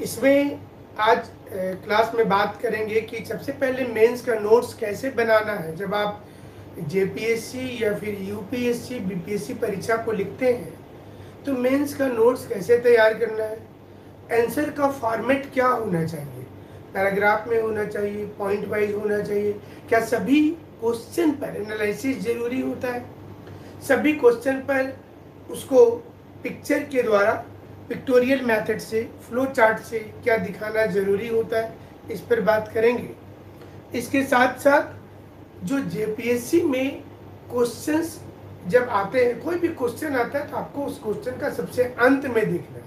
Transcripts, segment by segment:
इसमें आज क्लास में बात करेंगे कि सबसे पहले मेंस का नोट्स कैसे बनाना है। जब आप जेपीएससी या फिर यूपीएससी बीपीएससी परीक्षा को लिखते हैं तो मेंस का नोट्स कैसे तैयार करना है, आंसर का फॉर्मेट क्या होना चाहिए, पैराग्राफ में होना चाहिए, पॉइंट वाइज होना चाहिए, क्या सभी क्वेश्चन पर एनालिसिस जरूरी होता है, सभी क्वेश्चन पर उसको पिक्चर के द्वारा पिक्टोरियल मेथड से फ्लो चार्ट से क्या दिखाना ज़रूरी होता है, इस पर बात करेंगे। इसके साथ साथ जो जेपीएससी में क्वेश्चंस जब आते हैं, कोई भी क्वेश्चन आता है तो आपको उस क्वेश्चन का सबसे अंत में देखना है,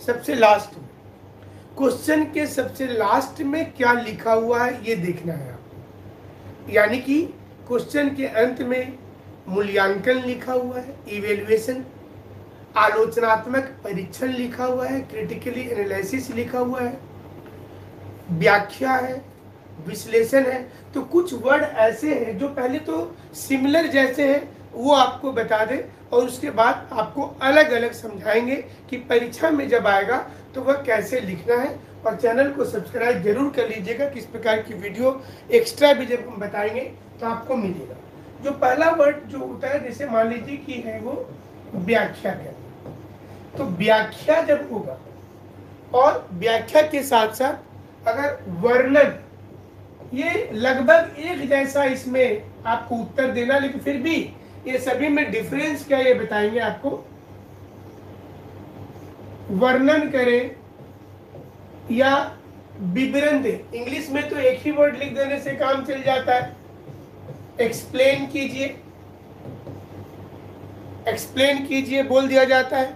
सबसे लास्ट में क्वेश्चन के सबसे लास्ट में क्या लिखा हुआ है ये देखना है आपको। यानी कि क्वेश्चन के अंत में मूल्यांकन लिखा हुआ है, इवेल्युएशन, आलोचनात्मक परीक्षण लिखा हुआ है, क्रिटिकली एनालिसिस लिखा हुआ है, व्याख्या है, विश्लेषण है। तो कुछ वर्ड ऐसे हैं जो पहले तो सिमिलर जैसे हैं वो आपको बता दें और उसके बाद आपको अलग अलग समझाएंगे कि परीक्षा में जब आएगा तो वह कैसे लिखना है। और चैनल को सब्सक्राइब जरूर कर लीजिएगा, किस प्रकार की वीडियो एक्स्ट्रा भी जब हम बताएंगे तो आपको मिलेगा। जो पहला वर्ड जो होता है, जैसे मान लीजिए कि है वो व्याख्या करना, तो व्याख्या जब होगा और व्याख्या के साथ साथ अगर वर्णन, ये लगभग एक जैसा इसमें आपको उत्तर देना, लेकिन फिर भी ये सभी में डिफरेंस क्या ये बताएंगे आपको। वर्णन करें या विवरण दे, इंग्लिश में तो एक ही वर्ड लिख देने से काम चल जाता है। एक्सप्लेन कीजिए, एक्सप्लेन कीजिए बोल दिया जाता है।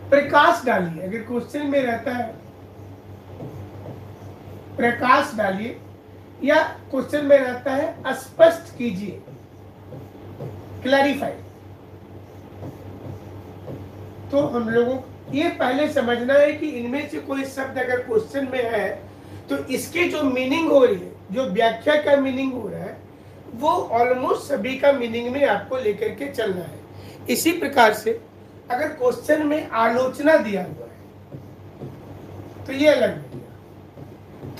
प्रकाश डालिए, अगर क्वेश्चन में रहता है प्रकाश डालिए, या क्वेश्चन में रहता है स्पष्ट कीजिए, क्लैरिफाई। तो हम लोगों को ये पहले समझना है कि इनमें से कोई शब्द अगर क्वेश्चन में है तो इसकी जो मीनिंग हो रही है, जो व्याख्या का मीनिंग हो रहा है, वो ऑलमोस्ट सभी का मीनिंग में आपको लेकर के चलना है। इसी प्रकार से अगर क्वेश्चन में आलोचना दिया हुआ है तो ये अलग है,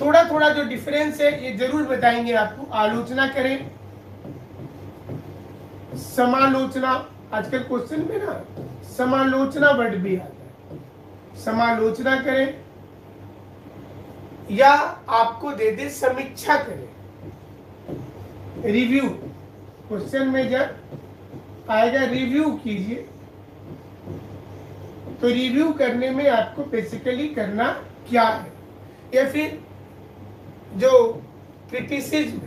थोड़ा थोड़ा जो डिफरेंस है ये जरूर बताएंगे आपको। आलोचना करें, समालोचना, आजकल क्वेश्चन में ना समालोचना वर्ड भी आता है, समालोचना करें, या आपको दे दे समीक्षा करें, रिव्यू। क्वेश्चन में जब आएगा रिव्यू कीजिए, तो रिव्यू करने में आपको बेसिकली करना क्या है, या फिर जो क्रिटिसिज्म,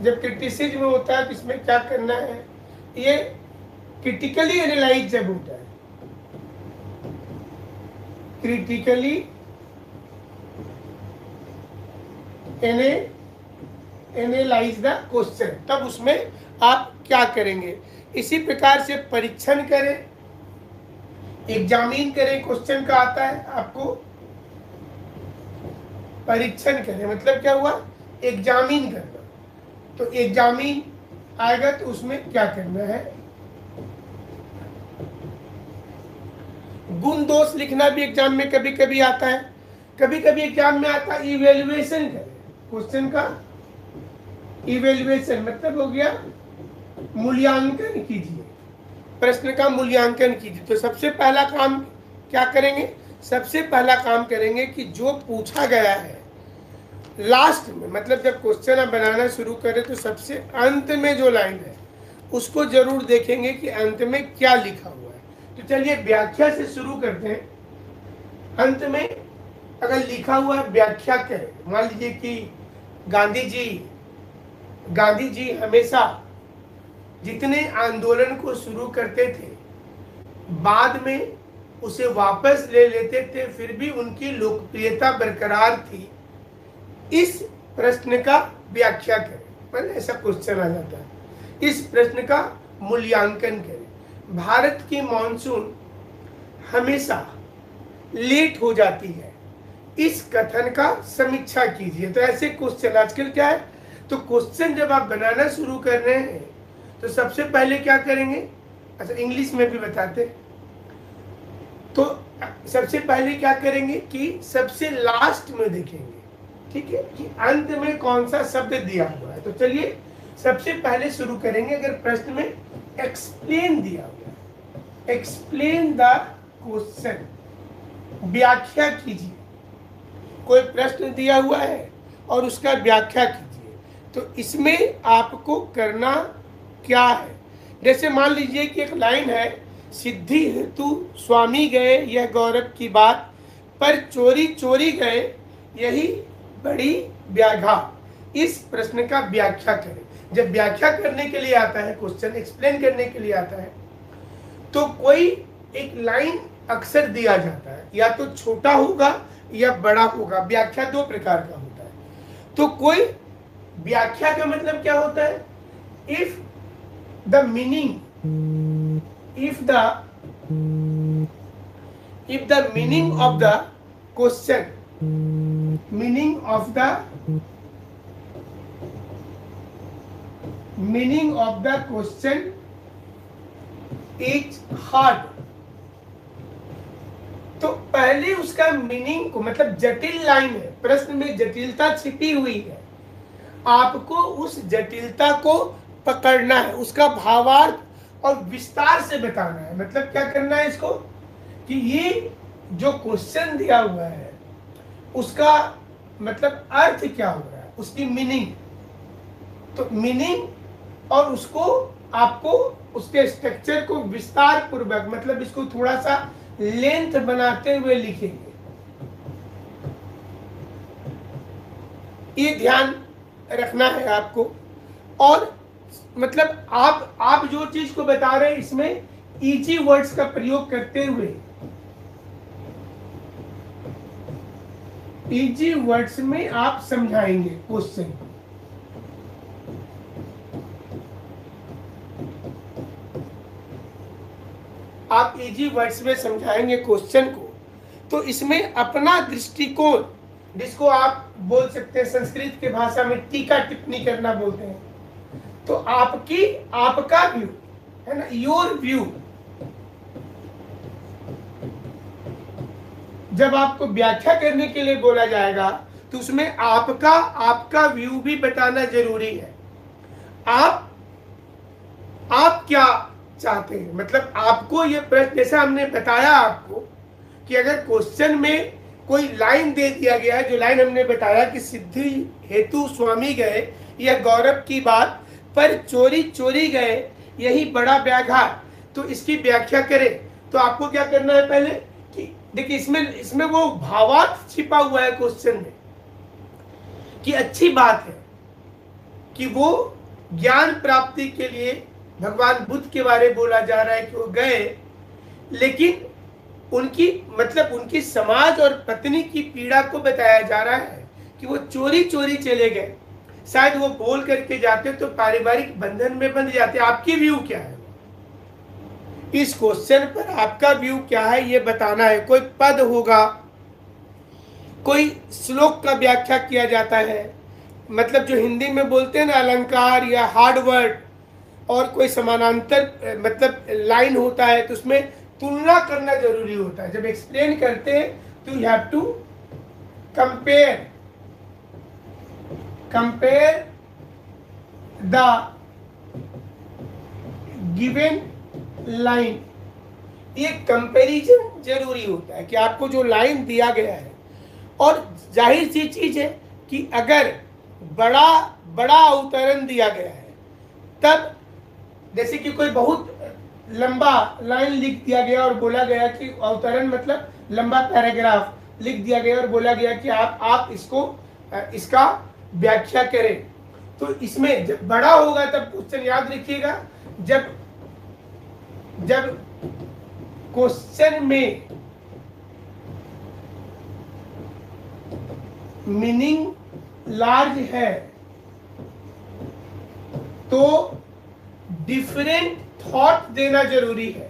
जब क्रिटिसिज्म होता है तो इसमें क्या करना है, ये क्रिटिकली एनालाइज जब होता है, क्रिटिकली एनालाइज द क्वेश्चन, तब उसमें आप क्या करेंगे। इसी प्रकार से परीक्षण करें, एग्जामिन करें, क्वेश्चन का आता है आपको परीक्षण करें, मतलब क्या हुआ, एग्जामिन करना। तो एग्जामिन आएगा तो उसमें क्या करना है, गुण दोष लिखना भी एग्जाम में कभी कभी आता है, कभी कभी एग्जाम में आता है इवेल्युएशन करें, क्वेश्चन का इवेल्युएशन मतलब हो गया मूल्यांकन कीजिए, प्रश्न का मूल्यांकन कीजिए। तो सबसे पहला काम क्या करेंगे, सबसे पहला काम करेंगे कि जो पूछा गया है लास्ट में, मतलब जब क्वेश्चन आप बनाना शुरू करें तो सबसे अंत में जो लाइन है उसको जरूर देखेंगे कि अंत में क्या लिखा हुआ है। तो चलिए व्याख्या से शुरू करते हैं। अंत में अगर लिखा हुआ है व्याख्या करें, मान लीजिए कि गांधी जी हमेशा जितने आंदोलन को शुरू करते थे बाद में उसे वापस ले लेते थे, फिर भी उनकी लोकप्रियता बरकरार थी। इस प्रश्न का व्याख्या करें, मतलब ऐसा क्वेश्चन आ जाता है। इस प्रश्न का मूल्यांकन करें। भारत की मॉनसून हमेशा लेट हो जाती है, इस कथन का समीक्षा कीजिए। तो ऐसे क्वेश्चन आजकल क्या है, तो क्वेश्चन जब आप बनाना शुरू कर रहे हैं तो सबसे पहले क्या करेंगे, अच्छा इंग्लिश में भी बताते, तो सबसे पहले क्या करेंगे कि सबसे लास्ट में देखेंगे, ठीक है, कि अंत में कौन सा शब्द दिया हुआ है। तो चलिए सबसे पहले शुरू करेंगे। अगर प्रश्न में एक्सप्लेन दिया हुआ है, एक्सप्लेन द क्वेश्चन, व्याख्या कीजिए। कोई प्रश्न दिया हुआ है और उसका व्याख्या कीजिए, तो इसमें आपको करना क्या है। जैसे मान लीजिए कि एक लाइन है, सिद्धि हेतु स्वामी गए यह गौरव की बात, पर चोरी चोरी गए यही बड़ी व्याघा। इस प्रश्न का व्याख्या करें। जब व्याख्या करने के लिए आता है क्वेश्चन, एक्सप्लेन करने के लिए आता है, तो कोई एक लाइन अक्सर दिया जाता है, या तो छोटा होगा या बड़ा होगा। व्याख्या दो प्रकार का होता है। तो कोई व्याख्या का मतलब क्या होता है, if the meaning, if the meaning of the question, meaning of the question is hard, तो पहले उसका मीनिंग को, मतलब जटिल लाइन है, प्रश्न में जटिलता छिपी हुई है, आपको उस जटिलता को पकड़ना है, उसका भावार्थ और विस्तार से बताना है। मतलब क्या करना है इसको, कि ये जो क्वेश्चन दिया हुआ है उसका मतलब अर्थ क्या हो रहा है, उसकी मीनिंग, तो मीनिंग और उसको आपको उसके स्ट्रक्चर को विस्तार पूर्वक, मतलब इसको थोड़ा सा लेंथ बनाते हुए लिखेंगे। ये ध्यान रखना है आपको। और मतलब आप जो चीज को बता रहे हैं इसमें इजी वर्ड्स का प्रयोग करते हुए, इजी वर्ड्स में आप समझाएंगे क्वेश्चन। आप इजी वर्ड्स में समझाएंगे क्वेश्चन को, तो इसमें अपना दृष्टिकोण, जिसको आप बोल सकते हैं संस्कृत की भाषा में टीका टिप्पणी करना बोलते हैं, तो आपका व्यू है ना, योर व्यू। जब आपको व्याख्या करने के लिए बोला जाएगा तो उसमें आपका व्यू भी बताना जरूरी है। आप क्या चाहते हैं, मतलब आपको ये प्रश्न, जैसा हमने बताया आपको कि अगर क्वेश्चन में कोई लाइन दे दिया गया है, जो लाइन हमने बताया कि सिद्धि हेतु स्वामी गए यह गौरव की बात, पर चोरी चोरी गए यही बड़ा व्याघात, तो इसकी व्याख्या करें। तो आपको क्या करना है पहले, कि देखिए इसमें वो भावार्थ छिपा हुआ है क्वेश्चन में, कि अच्छी बात है कि वो ज्ञान प्राप्ति के लिए भगवान बुद्ध के बारे में बोला जा रहा है कि वो गए, लेकिन उनकी समाज और पत्नी की पीड़ा को बताया जा रहा है कि वो चोरी चोरी चले गए। शायद वो बोल करके जाते तो पारिवारिक बंधन में बंध जाते। आपकी व्यू क्या है, इस क्वेश्चन पर आपका व्यू क्या है ये बताना है। कोई पद होगा, कोई श्लोक का व्याख्या किया जाता है, मतलब जो हिंदी में बोलते हैं ना अलंकार या हार्ड वर्ड, और कोई समानांतर मतलब लाइन होता है, तो उसमें तुलना करना जरूरी होता है। जब एक्सप्लेन करते हैं तो you have to compare the given line. ये कंपैरिजन जरूरी होता है कि आपको जो लाइन दिया गया है, और जाहिर सी चीज है कि अगर बड़ा अवतरण दिया गया है, तब जैसे कि कोई बहुत लंबा लाइन लिख दिया गया और बोला गया कि अवतरण मतलब लंबा पैराग्राफ लिख दिया गया और बोला गया कि आप इसका व्याख्या करें, तो इसमें जब बड़ा होगा तब क्वेश्चन याद रखिएगा, जब क्वेश्चन में मीनिंग लार्ज है तो डिफरेंट थॉट देना जरूरी है।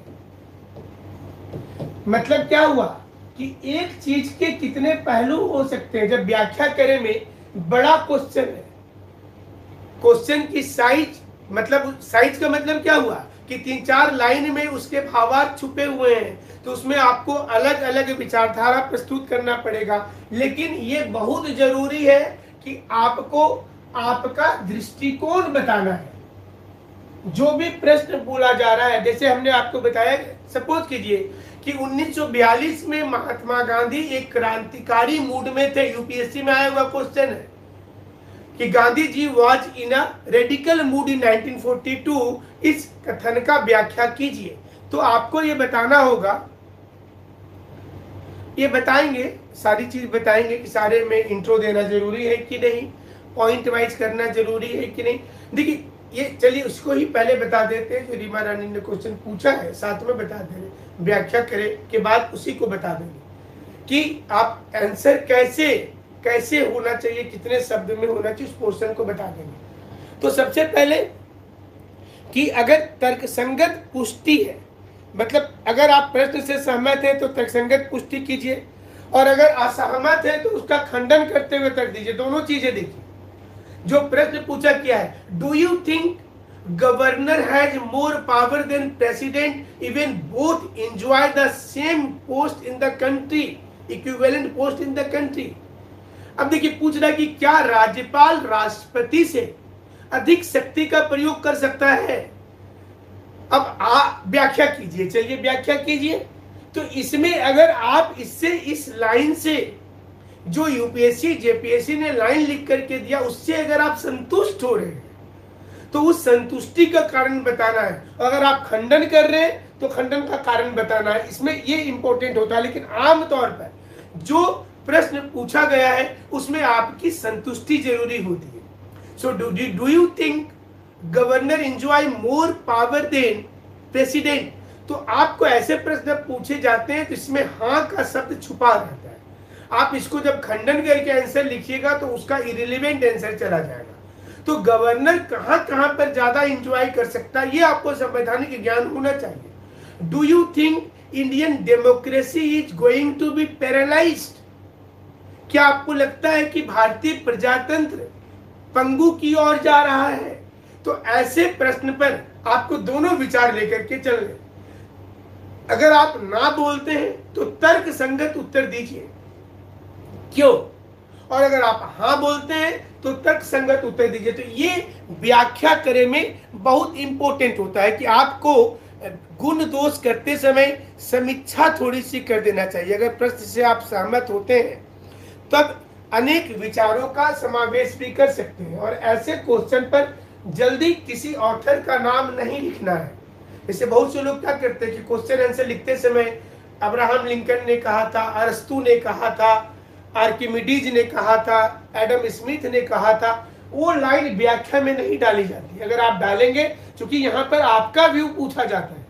मतलब क्या हुआ कि एक चीज के कितने पहलू हो सकते हैं। जब व्याख्या करें में बड़ा क्वेश्चन है, क्वेश्चन की साइज, मतलब साइज का मतलब क्या हुआ कि 3-4 लाइन में उसके भावार्थ छुपे हुए हैं, तो उसमें आपको अलग अलग विचारधारा प्रस्तुत करना पड़ेगा। लेकिन ये बहुत जरूरी है कि आपको आपका दृष्टिकोण बताना है। जो भी प्रश्न बोला जा रहा है, जैसे हमने आपको बताया, सपोज कीजिए कि 1942 में महात्मा गांधी एक क्रांतिकारी मूड में थे। यूपीएससी में आया हुआ क्वेश्चन है कि Gandhi ji was in a radical mood in 1942। इस कथन का व्याख्या कीजिए। तो आपको ये बताना होगा, ये बताएंगे, सारी चीज बताएंगे कि सारे में इंट्रो देना जरूरी है कि नहीं, पॉइंट वाइज करना जरूरी है कि नहीं। देखिए ये, चलिए उसको ही पहले बता देते हैं जो रीमा रानी ने क्वेश्चन पूछा है, साथ में बता दे रहे, व्याख्या करे के बाद उसी को बता देंगे कि आप आंसर कैसे कैसे होना चाहिए, कितने शब्द में होना चाहिए, उस पोर्शन को बता देंगे। तो सबसे पहले कि अगर तर्कसंगत पुष्टि है, मतलब अगर आप प्रश्न से सहमत हैं तो तर्कसंगत पुष्टि कीजिए, और अगर असहमत है तो उसका खंडन करते हुए तर्क दीजिए। दोनों चीजें देखिए। जो प्रश्न पूछा क्या है, do you think governor has more power than president even both enjoy the same post in the country, equivalent post in the country. अब देखिए पूछ रहा है कि क्या राज्यपाल राष्ट्रपति से अधिक शक्ति का प्रयोग कर सकता है। अब आप व्याख्या कीजिए, चलिए व्याख्या कीजिए। तो इसमें अगर आप इससे, इस लाइन से जो यूपीएससी जेपीएससी ने लाइन लिख करके दिया, उससे अगर आप संतुष्ट हो रहे हैं तो उस संतुष्टि का कारण बताना है। अगर आप खंडन कर रहे हैं तो खंडन का कारण बताना है। इसमें ये इंपॉर्टेंट होता है। लेकिन आमतौर पर जो प्रश्न पूछा गया है उसमें आपकी संतुष्टि जरूरी होती है। So do you think governor enjoy more power than president. तो आपको ऐसे प्रश्न पूछे जाते हैं तो इसमें हाँ का शब्द छुपा रहता है। आप इसको जब खंडन करके आंसर लिखिएगा तो उसका इरिलेवेंट आंसर चला जाएगा। तो गवर्नर कहां कहां पर ज्यादा एंजॉय कर सकता है, ये आपको संवैधानिक ज्ञान होना चाहिए। Do you think Indian democracy is going to be paralysed. क्या आपको लगता है कि भारतीय प्रजातंत्र पंगु की ओर जा रहा है। तो ऐसे प्रश्न पर आपको दोनों विचार लेकर के चल रहे। अगर आप ना बोलते हैं तो तर्क संगत उत्तर दीजिए, क्यों, और अगर आप हाँ बोलते हैं तो तर्क संगत उत्तर दीजिए। तो ये व्याख्या करे में बहुत इंपॉर्टेंट होता है कि आपको गुण दोष करते समय समीक्षा थोड़ी सी कर देना चाहिए। अगर प्रश्न से आप सहमत होते हैं तब अनेक विचारों का समावेश भी कर सकते हैं। और ऐसे क्वेश्चन पर जल्दी किसी ऑथर का नाम नहीं लिखना है। जैसे बहुत से लोग क्या करते हैं कि क्वेश्चन आंसर लिखते समय अब्राहम लिंकन ने कहा था, अरस्तु ने कहा था, आर्किमिडीज ने कहा था, एडम स्मिथ ने कहा था, वो लाइन व्याख्या में नहीं डाली जाती। अगर आप डालेंगे, क्योंकि यहाँ पर आपका व्यू पूछा जाता है,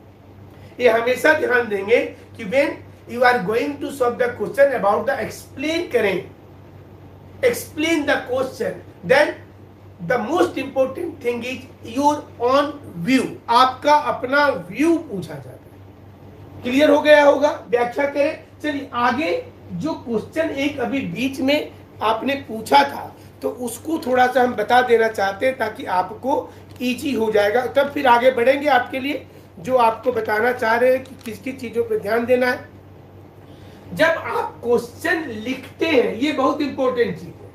ये हमेशा ध्यान देंगे कि when you are going to solve the question about the, explain करें, explain the question, then the most important thing is your own view. आपका अपना व्यू पूछा जाता है। क्लियर हो गया होगा, व्याख्या करें। चलिए आगे जो क्वेश्चन एक अभी बीच में आपने पूछा था तो उसको थोड़ा सा हम बता देना चाहते हैं ताकि आपको इजी हो जाएगा। तब फिर आगे बढ़ेंगे आपके लिए जो आपको बताना चाह रहे हैं कि किस किस चीजों पर ध्यान देना है। जब आप क्वेश्चन लिखते हैं, ये बहुत इंपॉर्टेंट चीज है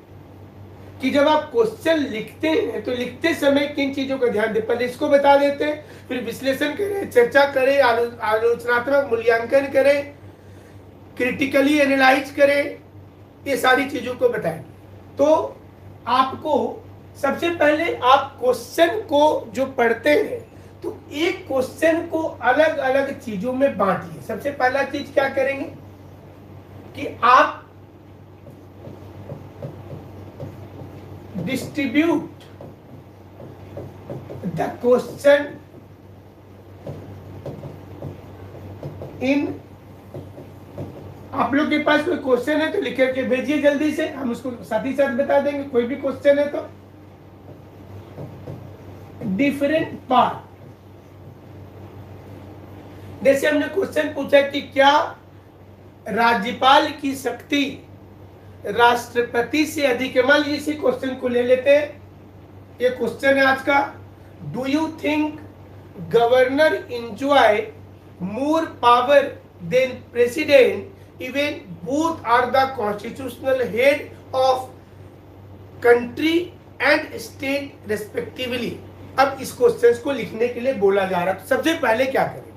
कि जब आप क्वेश्चन लिखते हैं तो लिखते समय किन चीजों का ध्यान दें। पहले इसको बता देते हैं, फिर विश्लेषण करें, चर्चा करें, आलोचनात्मक मूल्यांकन करें, क्रिटिकली एनालाइज करें, ये सारी चीजों को बताएं। तो आपको सबसे पहले आप क्वेश्चन को जो पढ़ते हैं तो एक क्वेश्चन को अलग अलग चीजों में बांटिए। सबसे पहला चीज क्या करेंगे कि आप डिस्ट्रीब्यूट द क्वेश्चन इन, आप लोग के पास कोई क्वेश्चन है तो लिख करके भेजिए जल्दी से, हम उसको साथ ही साथ बता देंगे। कोई भी क्वेश्चन है तो डिफरेंट पार्ट। जैसे हमने क्वेश्चन पूछा कि क्या राज्यपाल की शक्ति राष्ट्रपति से अधिक है। मान लीजिए इसी क्वेश्चन को ले लेते हैं, ये क्वेश्चन है आज का। Do you think governor enjoy more power then president, even both are the constitutional head of country and state respectively। अब इस क्वेश्चन को लिखने के लिए बोला जा रहा है, तो सबसे पहले क्या करें?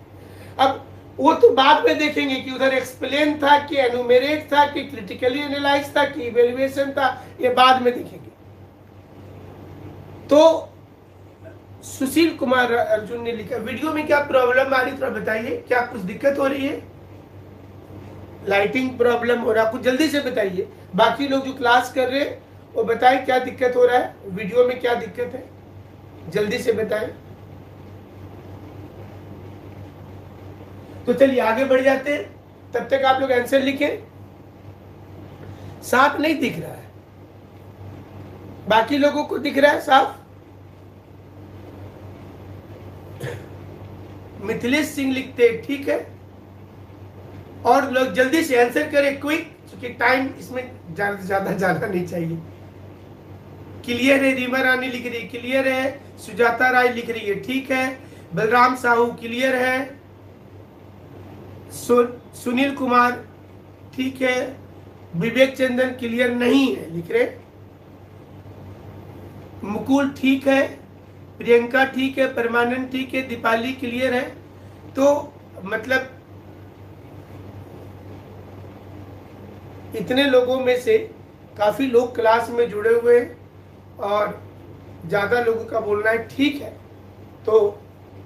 अब वो तो बाद में देखेंगे कि उधर एक्सप्लेन था कि एनुमेरेट था कि क्रिटिकली एनालाइज था कि इवेल्युएशन था, ये बाद में देखेंगे। तो सुशील कुमार अर्जुन ने लिखा, वीडियो में क्या प्रॉब्लम आ रही थोड़ा बताइए, क्या कुछ दिक्कत हो रही है? लाइटिंग प्रॉब्लम हो रहा, कुछ जल्दी से बताइए। बाकी लोग जो क्लास कर रहे हैं वो बताएं क्या दिक्कत हो रहा है, वीडियो में क्या दिक्कत है, जल्दी से बताएं। तो चलिए आगे बढ़ जाते हैं, तब तक आप लोग आंसर लिखें। साफ नहीं दिख रहा है, बाकी लोगों को दिख रहा है साफ? मिथिलेश सिंह लिखते हैं, ठीक है। और लोग जल्दी से आंसर करें, क्विक, क्योंकि टाइम इसमें ज्यादा जाना नहीं चाहिए। क्लियर है? रीमा रानी लिख रही है क्लियर है, सुजाता राय लिख रही है ठीक है, बलराम साहू क्लियर है, सुनील कुमार ठीक है, विवेक चंदन क्लियर नहीं है लिख रहे, मुकुल ठीक है, प्रियंका ठीक है, परमानंद ठीक है, दीपाली क्लियर है। तो मतलब इतने लोगों में से काफी लोग क्लास में जुड़े हुए हैं और ज्यादा लोगों का बोलना है ठीक है। तो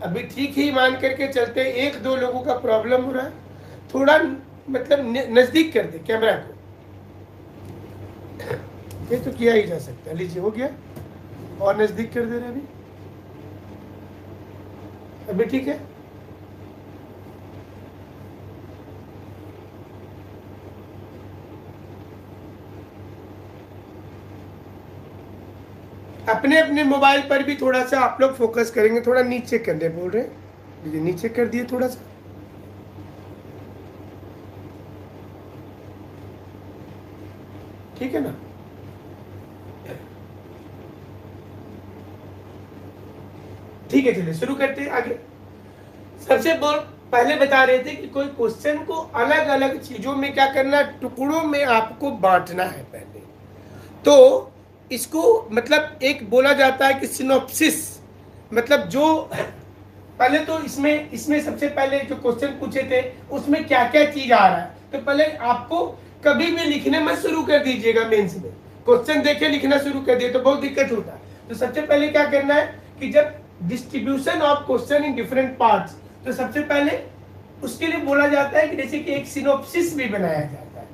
अभी ठीक ही मान करके चलते, एक दो लोगों का प्रॉब्लम हो रहा है, थोड़ा मतलब नजदीक कर दे कैमरा को, ये तो किया ही जा सकता है। लीजिए हो गया, और नजदीक कर दे रहे अभी ठीक है। अपने अपने मोबाइल पर भी थोड़ा सा आप लोग फोकस करेंगे, थोड़ा नीचे करने बोल रहे हैं, नीचे कर दिए थोड़ा सा, ठीक है ना। ठीक है चलिए शुरू करते हैं आगे। सबसे पहले बता रहे थे कि कोई क्वेश्चन को अलग अलग चीजों में क्या करना, टुकड़ों में आपको बांटना है पहले। तो इसको मतलब एक बोला जाता है कि सिनॉप्सिस, मतलब जो पहले तो इसमें सबसे पहले जो क्वेश्चन पूछे थे उसमें क्या क्या चीज आ रहा है, तो पहले आपको कभी भी लिखने में शुरू कर दीजिएगा। मेंस में क्वेश्चन देखे लिखना शुरू कर दिए तो बहुत दिक्कत होता है। तो सबसे पहले क्या करना है कि जब distribution of question in different parts, तो सबसे पहले उसके लिए बोला जाता है कि जैसे कि एक सिनॉप्सिस भी बनाया जाता है।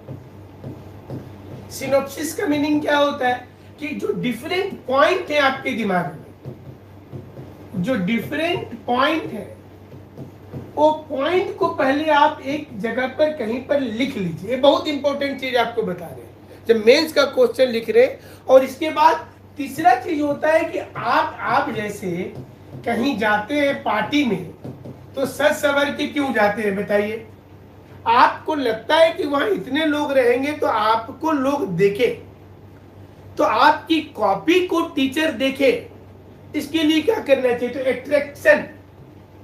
सिनॉप्सिस का मीनिंग क्या होता है कि जो डिफरेंट पॉइंट है आपके दिमाग में, जो डिफरेंट पॉइंट है वो पॉइंट को पहले आप एक जगह पर कहीं पर लिख लीजिए। ये बहुत इंपॉर्टेंट चीज आपको बता रहे हैं जब मेंस का क्वेश्चन लिख रहे हैं। और इसके बाद तीसरा चीज होता है कि आप जैसे कहीं जाते हैं पार्टी में, तो सज सवर के क्यों जाते हैं बताइए? आपको लगता है कि वहां इतने लोग रहेंगे तो आपको लोग देखे, तो आपकी कॉपी को टीचर देखे, इसके लिए क्या करना चाहिए? तो एट्रैक्शन,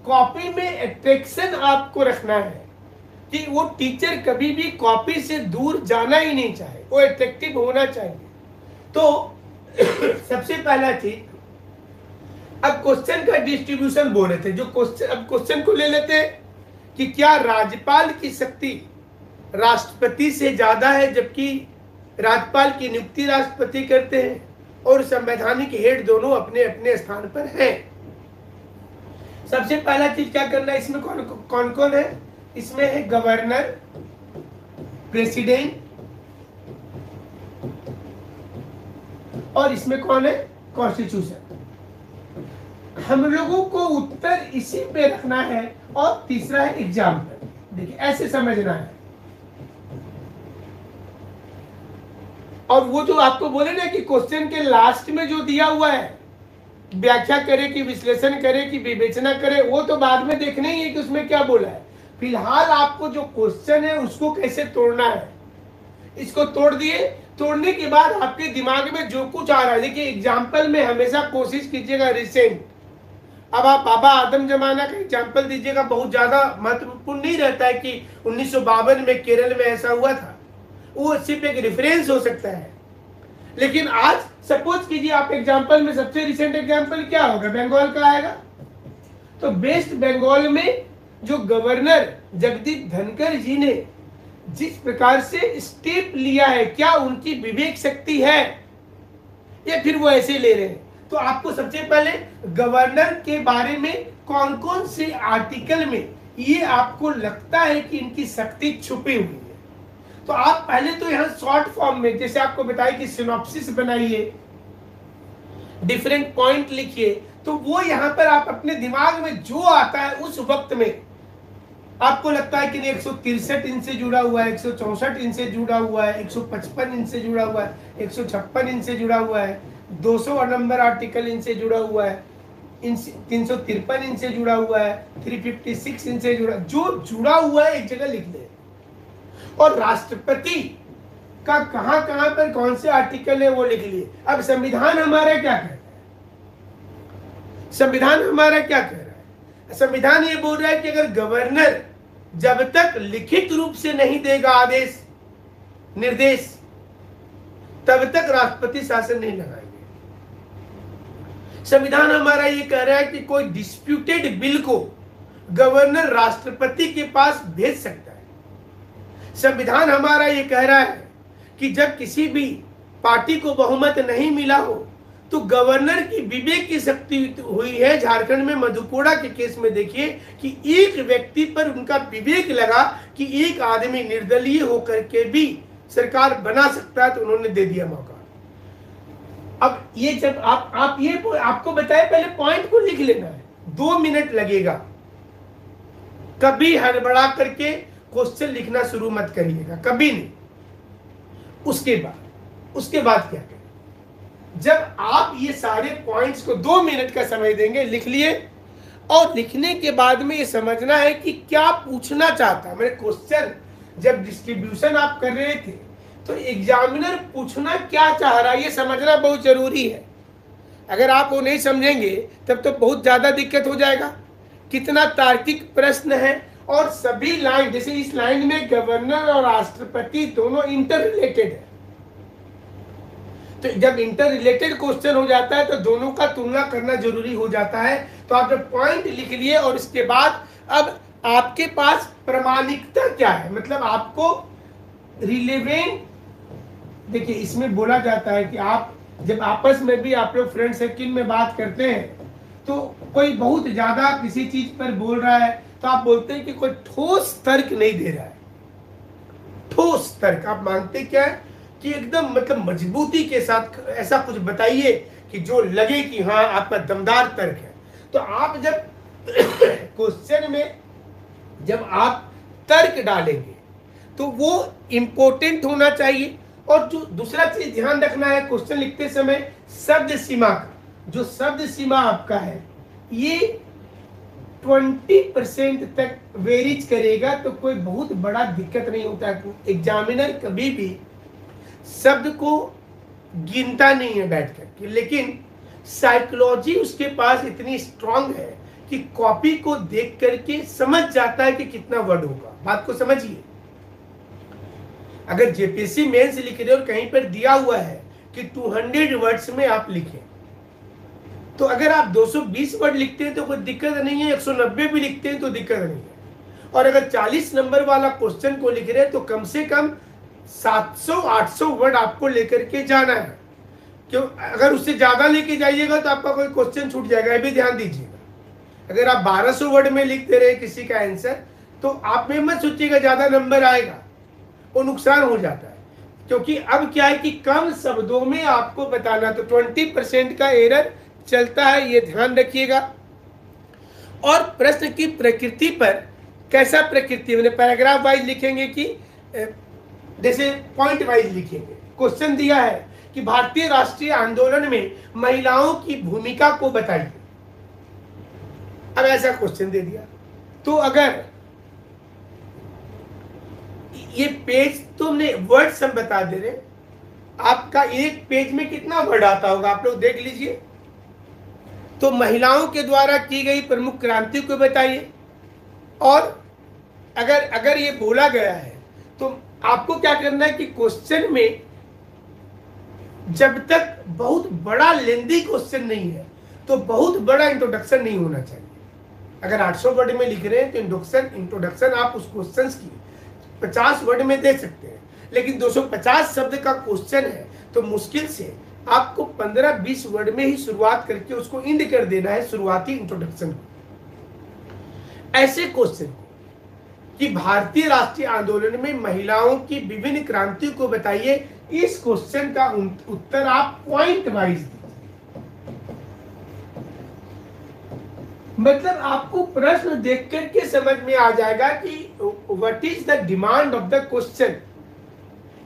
कॉपी में एट्रैक्शन आपको रखना है कि वो टीचर कभी भी कॉपी से दूर जाना ही नहीं चाहे, वो एट्रैक्टिव होना चाहिए। तो सबसे पहला चीज, अब क्वेश्चन का डिस्ट्रीब्यूशन बोल रहे थे, जो क्वेश्चन, अब क्वेश्चन को ले लेते हैं कि क्या राज्यपाल की शक्ति राष्ट्रपति से ज्यादा है, जबकि राज्यपाल की नियुक्ति राष्ट्रपति करते हैं और संवैधानिक हेड दोनों अपने अपने स्थान पर हैं। सबसे पहला चीज क्या करना है, इसमें कौन कौन है? इसमें है गवर्नर, प्रेसिडेंट, और इसमें कौन है? कॉन्स्टिट्यूशन। हम लोगों को उत्तर इसी पे रखना है। और तीसरा है एग्जाम्पल। देखिए ऐसे समझना है। और वो जो आपको बोले ना कि क्वेश्चन के लास्ट में जो दिया हुआ है, व्याख्या करे कि विश्लेषण करे कि विवेचना करे, वो तो बाद में देखना ही है कि उसमें क्या बोला है। फिलहाल आपको जो क्वेश्चन है उसको कैसे तोड़ना है, इसको तोड़ दिए। तोड़ने के बाद आपके दिमाग में जो कुछ आ रहा है, देखिए एग्जाम्पल में हमेशा कोशिश कीजिएगा रिसेंट, अब आप बाबा आदम जमाना का एग्जाम्पल दीजिएगा, बहुत ज्यादा महत्वपूर्ण नहीं रहता है कि 1952 में केरल में ऐसा हुआ था, वो सिर्फ एक रेफरेंस हो सकता है। लेकिन आज सपोज कीजिए आप एग्जाम्पल में सबसे रिसेंट एग्जाम्पल क्या होगा, बंगाल का आएगा। तो वेस्ट बंगाल में जो गवर्नर जगदीप धनखड़ जी ने जिस प्रकार से स्टेप लिया है, क्या उनकी विवेक शक्ति है या फिर वो ऐसे ले रहे हैं? तो आपको सबसे पहले गवर्नर के बारे में कौन कौन से आर्टिकल में ये आपको लगता है कि इनकी शक्ति छुपी हुई है, तो आप पहले तो यहाँ शॉर्ट फॉर्म में, जैसे आपको बताया कि सिनॉप्सिस बनाइए, डिफरेंट पॉइंट लिखिए, तो वो यहाँ पर आप अपने दिमाग में जो आता है उस वक्त में आपको लगता है कि 163 इंच से जुड़ा हुआ है, 164 इंच से जुड़ा हुआ है, 155 इंच से जुड़ा हुआ है, 156 इंच से जुड़ा हुआ है, 200 नंबर आर्टिकल इनसे जुड़ा हुआ है, 353 इंच से जुड़ा हुआ है, 356 इंच से जो जुड़ा हुआ है एक जगह लिख दे। और राष्ट्रपति का कहां कहां पर कौन से आर्टिकल है वो लिख लिए। अब संविधान हमारा क्या कहता है, संविधान हमारा क्या कह रहा है? संविधान ये बोल रहा है कि अगर गवर्नर जब तक लिखित रूप से नहीं देगा आदेश निर्देश, तब तक राष्ट्रपति शासन नहीं लगाएंगे। संविधान हमारा ये कह रहा है कि कोई डिस्प्यूटेड बिल को गवर्नर राष्ट्रपति के पास भेज सकता है। संविधान हमारा ये कह रहा है कि जब किसी भी पार्टी को बहुमत नहीं मिला हो तो गवर्नर की विवेक की शक्ति हुई है। झारखंड में मधुकोड़ा के केस में देखिए कि एक व्यक्ति पर उनका विवेक लगा कि एक आदमी निर्दलीय होकर के भी सरकार बना सकता है, तो उन्होंने दे दिया मौका। अब ये जब आप ये आपको बताए, पहले पॉइंट को लिख लेना है, 2 मिनट लगेगा। कभी हड़बड़ा करके क्वेश्चन लिखना शुरू मत करिएगा, कभी नहीं। उसके बाद क्या करें, जब आप ये सारे पॉइंट्स को 2 मिनट का समय देंगे, लिख लिए, और लिखने के बाद में ये समझना है कि क्या पूछना चाहता है। मेरे क्वेश्चन जब डिस्ट्रीब्यूशन आप कर रहे थे तो एग्जामिनर पूछना क्या चाह रहा है ये समझना बहुत जरूरी है। अगर आप वो नहीं समझेंगे तब तो बहुत ज्यादा दिक्कत हो जाएगा। कितना तार्किक प्रश्न है, और सभी लाइन, जैसे इस लाइन में गवर्नर और राष्ट्रपति दोनों इंटर रिलेटेड है, तो जब इंटर रिलेटेड क्वेश्चन हो जाता है तो दोनों का तुलना करना जरूरी हो जाता है। तो आप जब पॉइंट लिख लिए और इसके बाद अब आपके पास प्रामाणिकता क्या है, मतलब आपको रिलेवेंट, देखिए इसमें बोला जाता है कि आप जब आपस में भी आप लोग फ्रेंड सर्किल में बात करते हैं तो कोई बहुत ज्यादा किसी चीज पर बोल रहा है तो आप बोलते हैं कि कोई ठोस तर्क नहीं दे रहा है। ठोस तर्क आप मांगते क्या है कि एकदम मतलब मजबूती के साथ ऐसा कुछ बताइए कि जो लगे कि हाँ आपका दमदार तर्क है। तो आप जब क्वेश्चन में जब आप तर्क डालेंगे तो वो इंपॉर्टेंट होना चाहिए। और जो दूसरा चीज ध्यान रखना है क्वेश्चन लिखते समय, शब्द सीमा का, जो शब्द सीमा आपका है ये 20% तक वेरीज करेगा तो कोई बहुत बड़ा दिक्कत नहीं होता है। एग्जामिनर कभी भी शब्द को गिनता नहीं है बैठ कर, लेकिन साइकोलॉजी उसके पास इतनी स्ट्रांग है कि कॉपी को देख करके समझ जाता है कि कितना वर्ड होगा। बात को समझिए, अगर जेपीएससी मेंस लिख रहे और कहीं पर दिया हुआ है कि 200 वर्ड्स में आप लिखें, तो अगर आप 220 वर्ड लिखते हैं तो कोई दिक्कत नहीं है, 190 भी लिखते हैं तो दिक्कत नहीं है। और अगर 40 नंबर वाला क्वेश्चन को लिख रहे हैं तो कम से कम 700-800 वर्ड आपको लेकर के जाना है। क्यों, अगर उससे ज्यादा लेके जाइएगा तो आपका कोई क्वेश्चन छूट जाएगा, ये भी ध्यान दीजिएगा। अगर आप 1200 वर्ड में लिख दे रहे हैं किसी का आंसर तो आप में मत सोचिएगा ज्यादा नंबर आएगा, वो नुकसान हो जाता है। क्योंकि अब क्या है कि कम शब्दों में आपको बताना, तो 20% का एरर चलता है, ये ध्यान रखिएगा। और प्रश्न की प्रकृति पर, कैसा प्रकृति, मैंने पैराग्राफ वाइज लिखेंगे कि जैसे पॉइंट वाइज लिखेंगे। क्वेश्चन दिया है कि भारतीय राष्ट्रीय आंदोलन में महिलाओं की भूमिका को बताइए। अब ऐसा क्वेश्चन दे दिया तो अगर ये पेज तुमने वर्ड्स हम बता दे रहे, आपका एक पेज में कितना वर्ड आता होगा आप लोग देख लीजिए। तो महिलाओं के द्वारा की गई प्रमुख क्रांति को बताइए। और अगर अगर ये बोला गया है तो आपको क्या करना है कि क्वेश्चन में जब तक बहुत बड़ा लेंदी क्वेश्चन नहीं है तो बहुत बड़ा इंट्रोडक्शन नहीं होना चाहिए। अगर 800 वर्ड में लिख रहे हैं तो इंट्रोडक्शन आप उस क्वेश्चन की 50 वर्ड में दे सकते हैं, लेकिन 250 शब्द का क्वेश्चन है तो मुश्किल से आपको 15-20 वर्ड में ही शुरुआत करके उसको इंड कर देना है, शुरुआती इंट्रोडक्शन को। ऐसे क्वेश्चन कि भारतीय राष्ट्रीय आंदोलन में महिलाओं की विभिन्न क्रांतियों को बताइए, इस क्वेश्चन का उत्तर आप पॉइंट वाइज दीजिए। मतलब आपको प्रश्न देख करके समझ में आ जाएगा कि what is the demand of the question.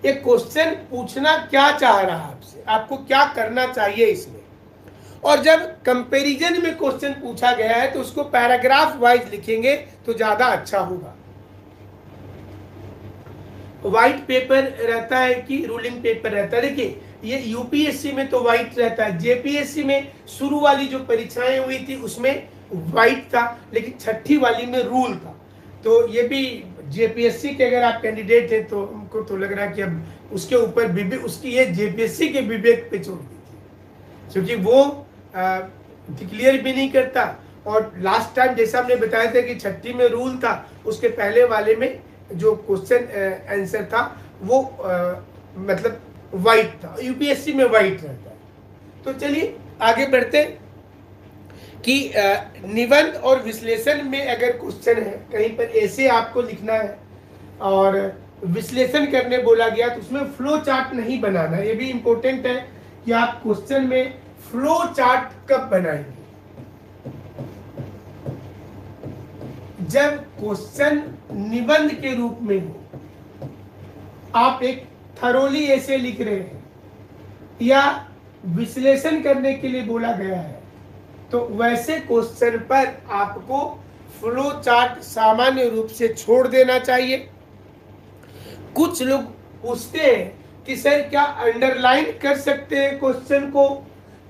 ये क्वेश्चन पूछना क्या चाह रहा है आपसे, आपको क्या करना चाहिए इसमें। और जब कंपैरिजन में क्वेश्चन पूछा गया है तो उसको पैराग्राफ वाइज लिखेंगे तो ज्यादा अच्छा होगा। व्हाइट पेपर रहता है कि रूलिंग पेपर रहता है। देखिए ये यूपीएससी में तो व्हाइट रहता है, जेपीएससी में शुरू वाली जो परीक्षाएं हुई थी उसमें व्हाइट था, लेकिन छठी वाली में रूल था। तो ये भी जेपीएससी के अगर आप कैंडिडेट हैं तो हमको तो लग रहा है कि अब उसके ऊपर उसकी ये जेपीएससी के विवेक पे छोड़ दीजिए, क्योंकि वो डिक्लेयर भी नहीं करता। और लास्ट टाइम जैसा हमने बताया था कि छठी में रूल था, उसके पहले वाले में जो क्वेश्चन आंसर था वो मतलब वाइट था, यूपीएससी में वाइट रहता है। तो चलिए आगे बढ़ते कि निबंध और विश्लेषण में अगर क्वेश्चन है कहीं पर ऐसे आपको लिखना है और विश्लेषण करने बोला गया तो उसमें फ्लो चार्ट नहीं बनाना। ये भी इंपॉर्टेंट है कि आप क्वेश्चन में फ्लो चार्ट कब बनाएंगे, जब क्वेश्चन निबंध के रूप में हो, आप एक थरोली ऐसे लिख रहे हैं या विश्लेषण करने के लिए बोला गया है तो वैसे क्वेश्चन पर आपको फ्लो चार्ट सामान्य रूप से छोड़ देना चाहिए। कुछ लोग पूछते हैं कि सर क्या अंडरलाइन कर सकते हैं क्वेश्चन को,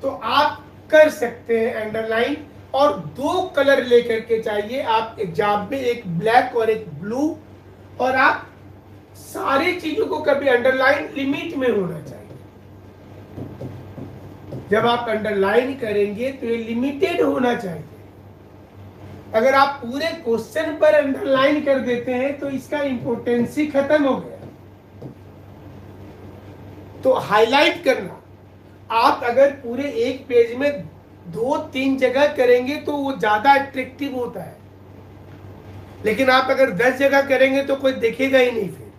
तो आप कर सकते हैं अंडरलाइन, और 2 कलर लेकर के चाहिए आप एग्जाम में, एक ब्लैक और एक ब्लू। और आप सारी चीजों को कभी अंडरलाइन लिमिट में होना चाहिए। जब आप अंडरलाइन करेंगे तो ये लिमिटेड होना चाहिए। अगर आप पूरे क्वेश्चन पर अंडरलाइन कर देते हैं तो इसका इंपॉर्टेंस ही खत्म हो गया। तो हाईलाइट करना, आप अगर पूरे एक पेज में 2-3 जगह करेंगे तो वो ज्यादा अट्रैक्टिव होता है, लेकिन आप अगर 10 जगह करेंगे तो कोई देखेगा ही नहीं फिर।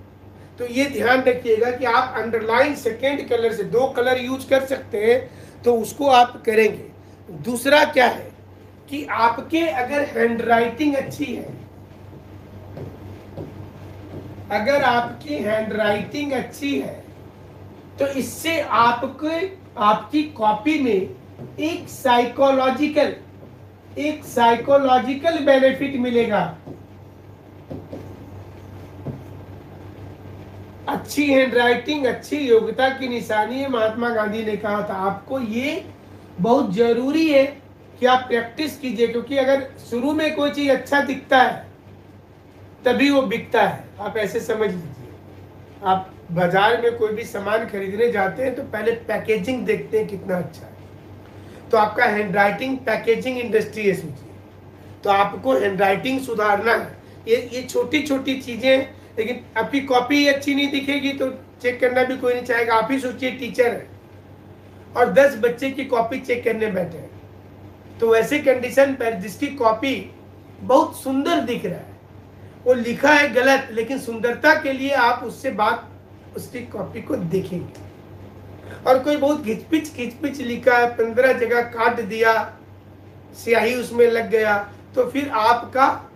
तो ये ध्यान रखिएगा कि आप अंडरलाइन सेकेंड कलर से 2 कलर यूज कर सकते हैं तो उसको आप करेंगे। दूसरा क्या है कि आपके अगर हैंडराइटिंग अच्छी है, अगर आपकी हैंडराइटिंग अच्छी है तो इससे आपकी कॉपी में एक साइकोलॉजिकल बेनिफिट मिलेगा। अच्छी हैंडराइटिंग अच्छी योग्यता की निशानी है, महात्मा गांधी ने कहा था। आपको ये बहुत जरूरी है कि आप प्रैक्टिस कीजिए, क्योंकि अगर शुरू में कोई चीज अच्छा दिखता है तभी वो बिकता है। आप ऐसे समझ लीजिए, आप बाजार में कोई भी सामान खरीदने जाते हैं तो पहले पैकेजिंग देखते हैं कितना अच्छा है। तो आपका हैंडराइटिंग पैकेजिंग इंडस्ट्री है, सोचिए। तो आपको हैंडराइटिंग सुधारना है। ये छोटी छोटी चीजें, लेकिन आपकी कॉपी अच्छी नहीं दिखेगी तो चेक करना भी कोई नहीं चाहेगा। आप ही सोचिए टीचर है और 10 बच्चे की कॉपी चेक करने बैठे हैं, तो वैसे कंडीशन पर जिसकी कॉपी बहुत सुंदर दिख रहा है, वो लिखा है गलत, लेकिन सुंदरता के लिए आप उससे बात उसकी कॉपी को देखेंगे। और कोई बहुत खिचपिच लिखा है, 15 जगह काट दिया, स्याही उसमें लग गया, तो फिर आपका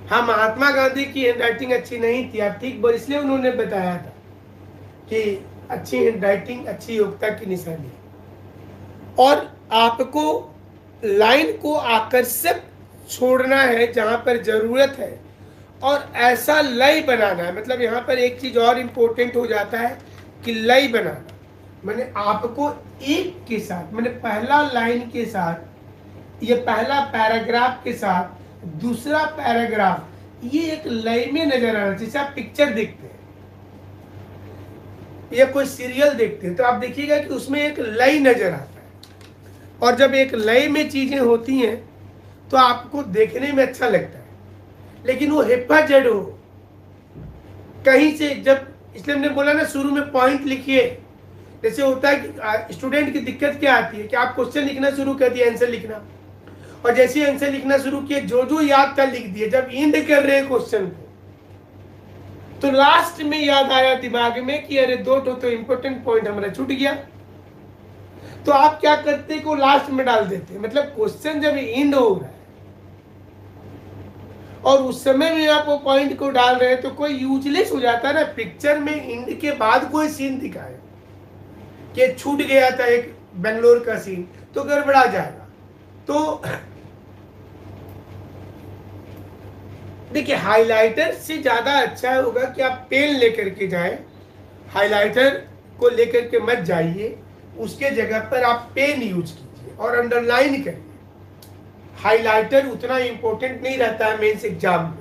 हाँ, महात्मा गांधी की हैंडराइटिंग अच्छी नहीं थी, आप ठीक बोल, इसलिए उन्होंने बताया था कि अच्छी हैंडराइटिंग अच्छी योग्यता की निशानी। और आपको लाइन को आकर्षक छोड़ना है जहां पर जरूरत है, और ऐसा लय बनाना है। मतलब यहाँ पर एक चीज और इम्पोर्टेंट हो जाता है कि लय बनाना। मैंने आपको एक के साथ, मैंने पहला लाइन के साथ, ये पहला पैराग्राफ के साथ दूसरा पैराग्राफ, ये एक लय में नजर आ रहा है। जैसे आप पिक्चर देखते हैं या कोई सीरियल देखते हैं तो आप देखिएगा कि उसमें एक लय नजर आता है, और जब एक लय में चीजें होती हैं तो आपको देखने में अच्छा लगता है। लेकिन वो हेप्पा जड़ हो कहीं से, जब, इसलिए हमने बोला ना शुरू में पॉइंट लिखिए। जैसे होता है कि स्टूडेंट की दिक्कत क्या आती है कि आप क्वेश्चन लिखना शुरू कर दिए, आंसर लिखना, और जैसे आंसर लिखना शुरू किए जो जो याद था लिख दिए। जब एंड कर रहे हैं क्वेश्चन को तो लास्ट में याद आया दिमाग में कि अरे दो तो इंपॉर्टेंट पॉइंट हमारा छूट गया, तो आप क्या करते को लास्ट में डाल देते। मतलब क्वेश्चन जब एंड हो रहा है और उस समय में आप वो पॉइंट को डाल रहे हैं तो कोई यूजलेस हो जाता है ना। पिक्चर में एंड के बाद कोई सीन दिखाए कि छूट गया था एक बेंगलोर का सीन तो गड़बड़ा जाएगा। तो देखिए, हाइलाइटर से ज्यादा अच्छा होगा कि आप पेन लेकर के जाए, हाइलाइटर को लेकर के मत जाइए, उसके जगह पर आप पेन यूज कीजिए और अंडरलाइन करिए। हाइलाइटर उतना इंपॉर्टेंट नहीं रहता है मेंस एग्जाम में,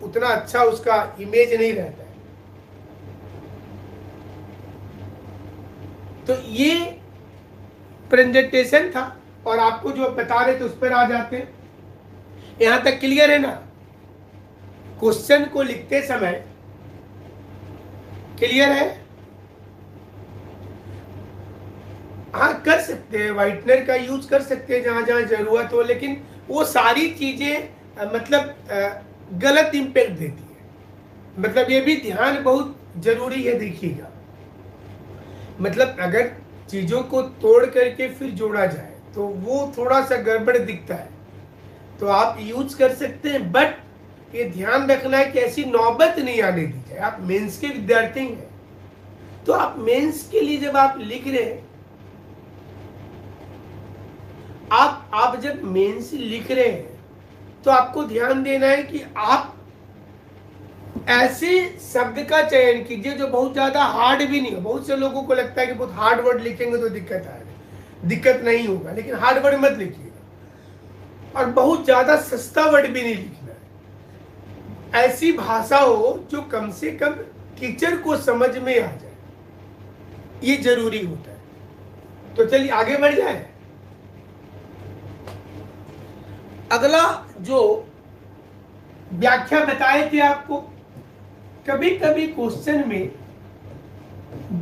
उतना अच्छा उसका इमेज नहीं रहता है। तो ये प्रेजेंटेशन था और आपको जो बता रहे थे उस पर आ जाते हैं। यहां तक क्लियर है ना? क्वेश्चन को लिखते समय क्लियर है? हाँ, कर सकते हैं, व्हाइटनर का यूज कर सकते हैं जहां जहां जरूरत हो, लेकिन वो सारी चीजें मतलब गलत इम्पैक्ट देती है। मतलब ये भी ध्यान बहुत जरूरी है। देखिएगा, मतलब अगर चीजों को तोड़ करके फिर जोड़ा जाए तो वो थोड़ा सा गड़बड़ दिखता है, तो आप यूज कर सकते हैं, बट ये ध्यान रखना है कि ऐसी नौबत नहीं आने दी जाए। आप मेंस के विद्यार्थी हैं तो आप मेंस के लिए जब आप लिख रहे हैं, आप जब मेंस लिख रहे हैं तो आपको ध्यान देना है कि आप ऐसे शब्द का चयन कीजिए जो बहुत ज्यादा हार्ड भी नहीं हो। बहुत से लोगों को लगता है कि बहुत हार्ड वर्ड लिखेंगे तो दिक्कत आएगी, दिक्कत नहीं होगा, लेकिन हार्ड वर्ड मत लिखिएगा और बहुत ज्यादा सस्ता वर्ड भी नहीं लिखना है। ऐसी भाषा हो जो कम से कम टीचर को समझ में आ जाए, ये जरूरी होता है। तो चलिए आगे बढ़ जाए। अगला जो व्याख्या बताए थे आपको, कभी कभी क्वेश्चन में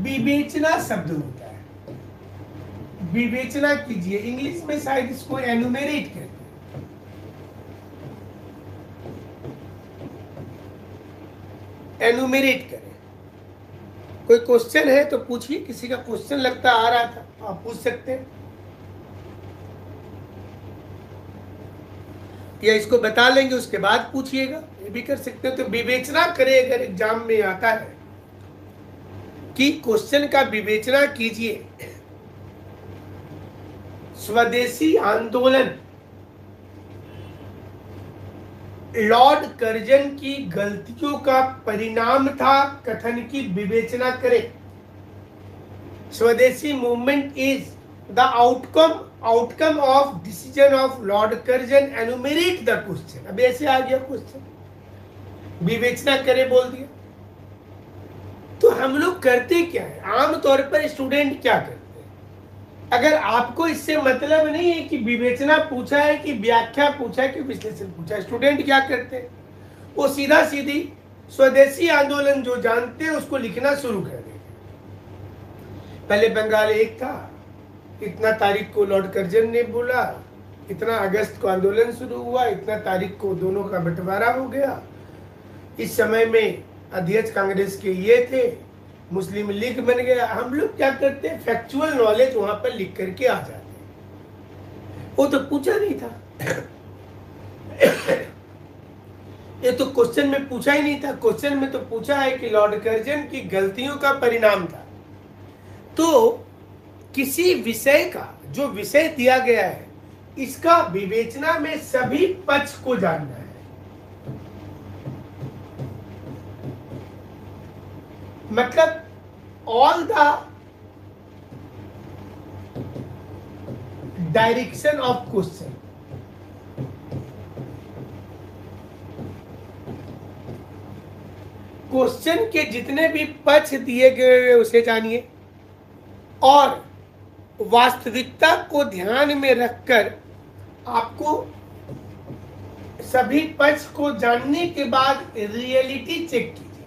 विवेचना शब्द होता है। विवेचना कीजिए, इंग्लिश में शायद इसको एनुमेरेट कहते हैं। एनुमेरेट करें। कोई क्वेश्चन है तो पूछिए, किसी का क्वेश्चन लगता आ रहा था तो आप पूछ सकते हैं, या इसको बता लेंगे उसके बाद पूछिएगा, ये भी कर सकते हो। तो विवेचना करें, अगर एग्जाम में आता है कि क्वेश्चन का विवेचना कीजिए। स्वदेशी आंदोलन लॉर्ड कर्जन की गलतियों का परिणाम था, कथन की विवेचना करें। Swadeshi movement is the outcome of decision of Lord Curzon, enumerate the question. अब ऐसे आ गया क्वेश्चन, विवेचना करे बोल दिया। तो हम लोग करते क्या है, आमतौर पर स्टूडेंट क्या करते हैं, अगर आपको इससे मतलब नहीं है कि विवेचना पूछा है कि व्याख्या पूछा है कि विश्लेषण पूछा है, स्टूडेंट क्या करते हैं, वो सीधा सीधी स्वदेशी आंदोलन जो जानते हैं उसको लिखना शुरू कर देंगे। पहले बंगाल एक था, इतना तारीख को लॉर्ड कर्जन ने बोला, इतना अगस्त को आंदोलन शुरू हुआ, इतना तारीख को दोनों का बंटवारा हो गया, इस समय में अध्यक्ष कांग्रेस के ये थे, मुस्लिम लीग बन गया। हम लोग क्या करते हैं, फैक्चुअल नॉलेज वहां पर लिख करके आ जाते हैं। वो तो पूछा नहीं था ये तो क्वेश्चन में पूछा ही नहीं था। क्वेश्चन में तो पूछा है कि लॉर्ड कर्जन की गलतियों का परिणाम था। तो किसी विषय का जो विषय दिया गया है, इसका विवेचना में सभी पक्ष को जानना है। मतलब all the direction of question. Question के जितने भी पक्ष दिए गए उसे जानिए और वास्तविकता को ध्यान में रखकर आपको सभी पक्ष को जानने के बाद रियलिटी चेक कीजिए।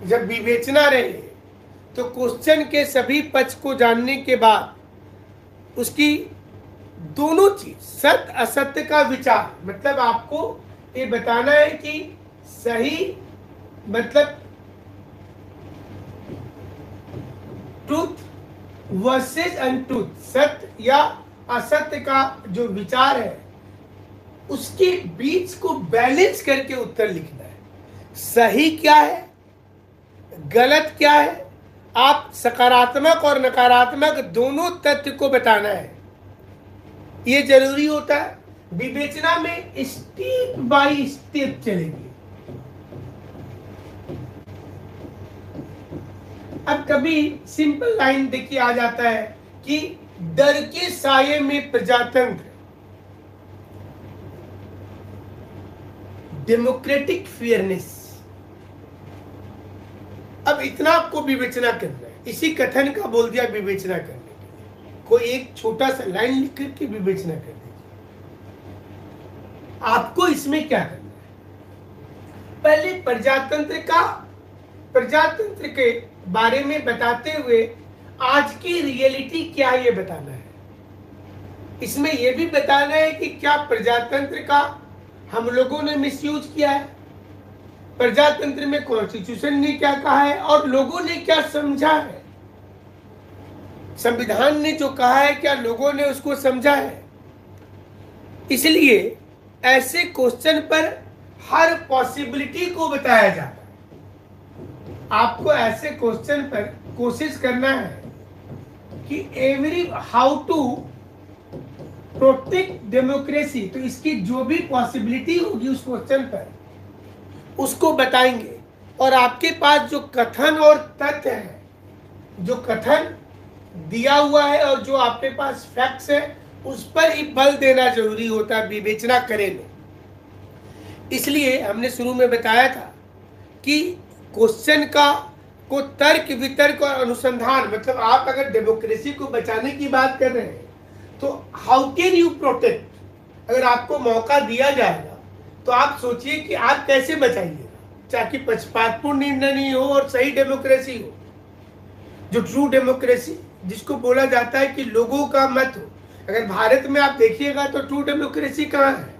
जब विवेचना रहे तो क्वेश्चन के सभी पक्ष को जानने के बाद उसकी दोनों चीज सत्य असत्य का विचार, मतलब आपको ये बताना है कि सही मतलब ट्रूथ वर्सेस अनट्रूथ, सत्य या असत्य का जो विचार है उसके बीच को बैलेंस करके उत्तर लिखना है। सही क्या है, गलत क्या है, आप सकारात्मक और नकारात्मक दोनों तथ्य को बताना है। ये जरूरी होता है। विवेचना में स्टेप बाय स्टेप चलेंगे। अब कभी सिंपल लाइन देखिए आ जाता है कि डर के साये में प्रजातंत्र, डेमोक्रेटिक फेयरनेस। अब इतना आपको विवेचना करना है, इसी कथन का बोल दिया विवेचना करने के लिए। कोई एक छोटा सा लाइन लिख करके विवेचना कर दीजिए। आपको इसमें क्या करना है, पहले प्रजातंत्र के बारे में बताते हुए आज की रियलिटी क्या है ये बताना है। इसमें यह भी बताना है कि क्या प्रजातंत्र का हम लोगों ने मिसयूज किया है, प्रजातंत्र में कॉन्स्टिट्यूशन ने क्या कहा है और लोगों ने क्या समझा है, संविधान ने जो कहा है क्या लोगों ने उसको समझा है। इसलिए ऐसे क्वेश्चन पर हर पॉसिबिलिटी को बताया जाता है। आपको ऐसे क्वेश्चन पर कोशिश करना है कि every how to protect democracy, तो इसकी जो भी पॉसिबिलिटी होगी उस क्वेश्चन पर उसको बताएंगे। और आपके पास जो कथन और तथ्य है, जो कथन दिया हुआ है और जो आपके पास फैक्ट्स है उस पर ही बल देना जरूरी होता है विवेचना करे में। इसलिए हमने शुरू में बताया था कि क्वेश्चन को तर्क वितर्क और अनुसंधान, मतलब आप अगर डेमोक्रेसी को बचाने की बात कर रहे हैं तो हाउ कैन यू प्रोटेक्ट, अगर आपको मौका दिया जाएगा तो आप सोचिए कि आप कैसे बचाइएगा ताकि पक्षपातपूर्ण निर्णय नहीं हो और सही डेमोक्रेसी हो, जो ट्रू डेमोक्रेसी जिसको बोला जाता है कि लोगों का मत हो। अगर भारत में आप देखिएगा तो ट्रू डेमोक्रेसी कहाँ है।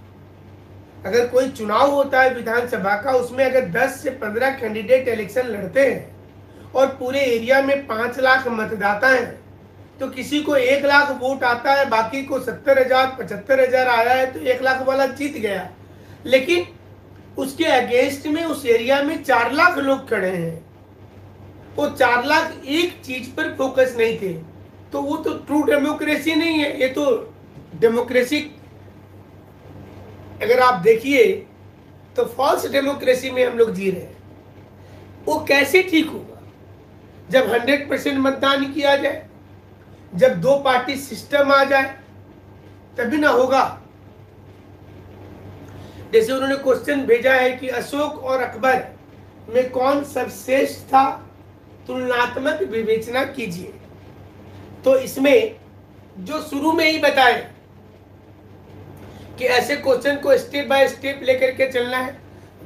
अगर कोई चुनाव होता है विधानसभा का, उसमें अगर 10 से 15 कैंडिडेट इलेक्शन लड़ते हैं और पूरे एरिया में 5 लाख मतदाता हैं तो किसी को 1 लाख वोट आता है, बाकी को 70,000 75,000 आया है तो 1 लाख वाला जीत गया। लेकिन उसके अगेंस्ट में उस एरिया में 4 लाख लोग खड़े हैं, वो 4 लाख एक चीज पर फोकस नहीं थे, तो वो तो ट्रू डेमोक्रेसी नहीं है, ये तो डेमोक्रेसी अगर आप देखिए तो फॉल्स डेमोक्रेसी में हम लोग जी रहे हैं। वो कैसे ठीक होगा जब 100% मतदान किया जाए, जब 2 पार्टी सिस्टम आ जाए, तभी ना होगा। जैसे उन्होंने क्वेश्चन भेजा है कि अशोक और अकबर में कौन सर्वश्रेष्ठ था, तुलनात्मक विवेचना कीजिए। तो इसमें जो शुरू में ही बताए कि ऐसे क्वेश्चन को स्टेप बाय स्टेप लेकर के चलना है,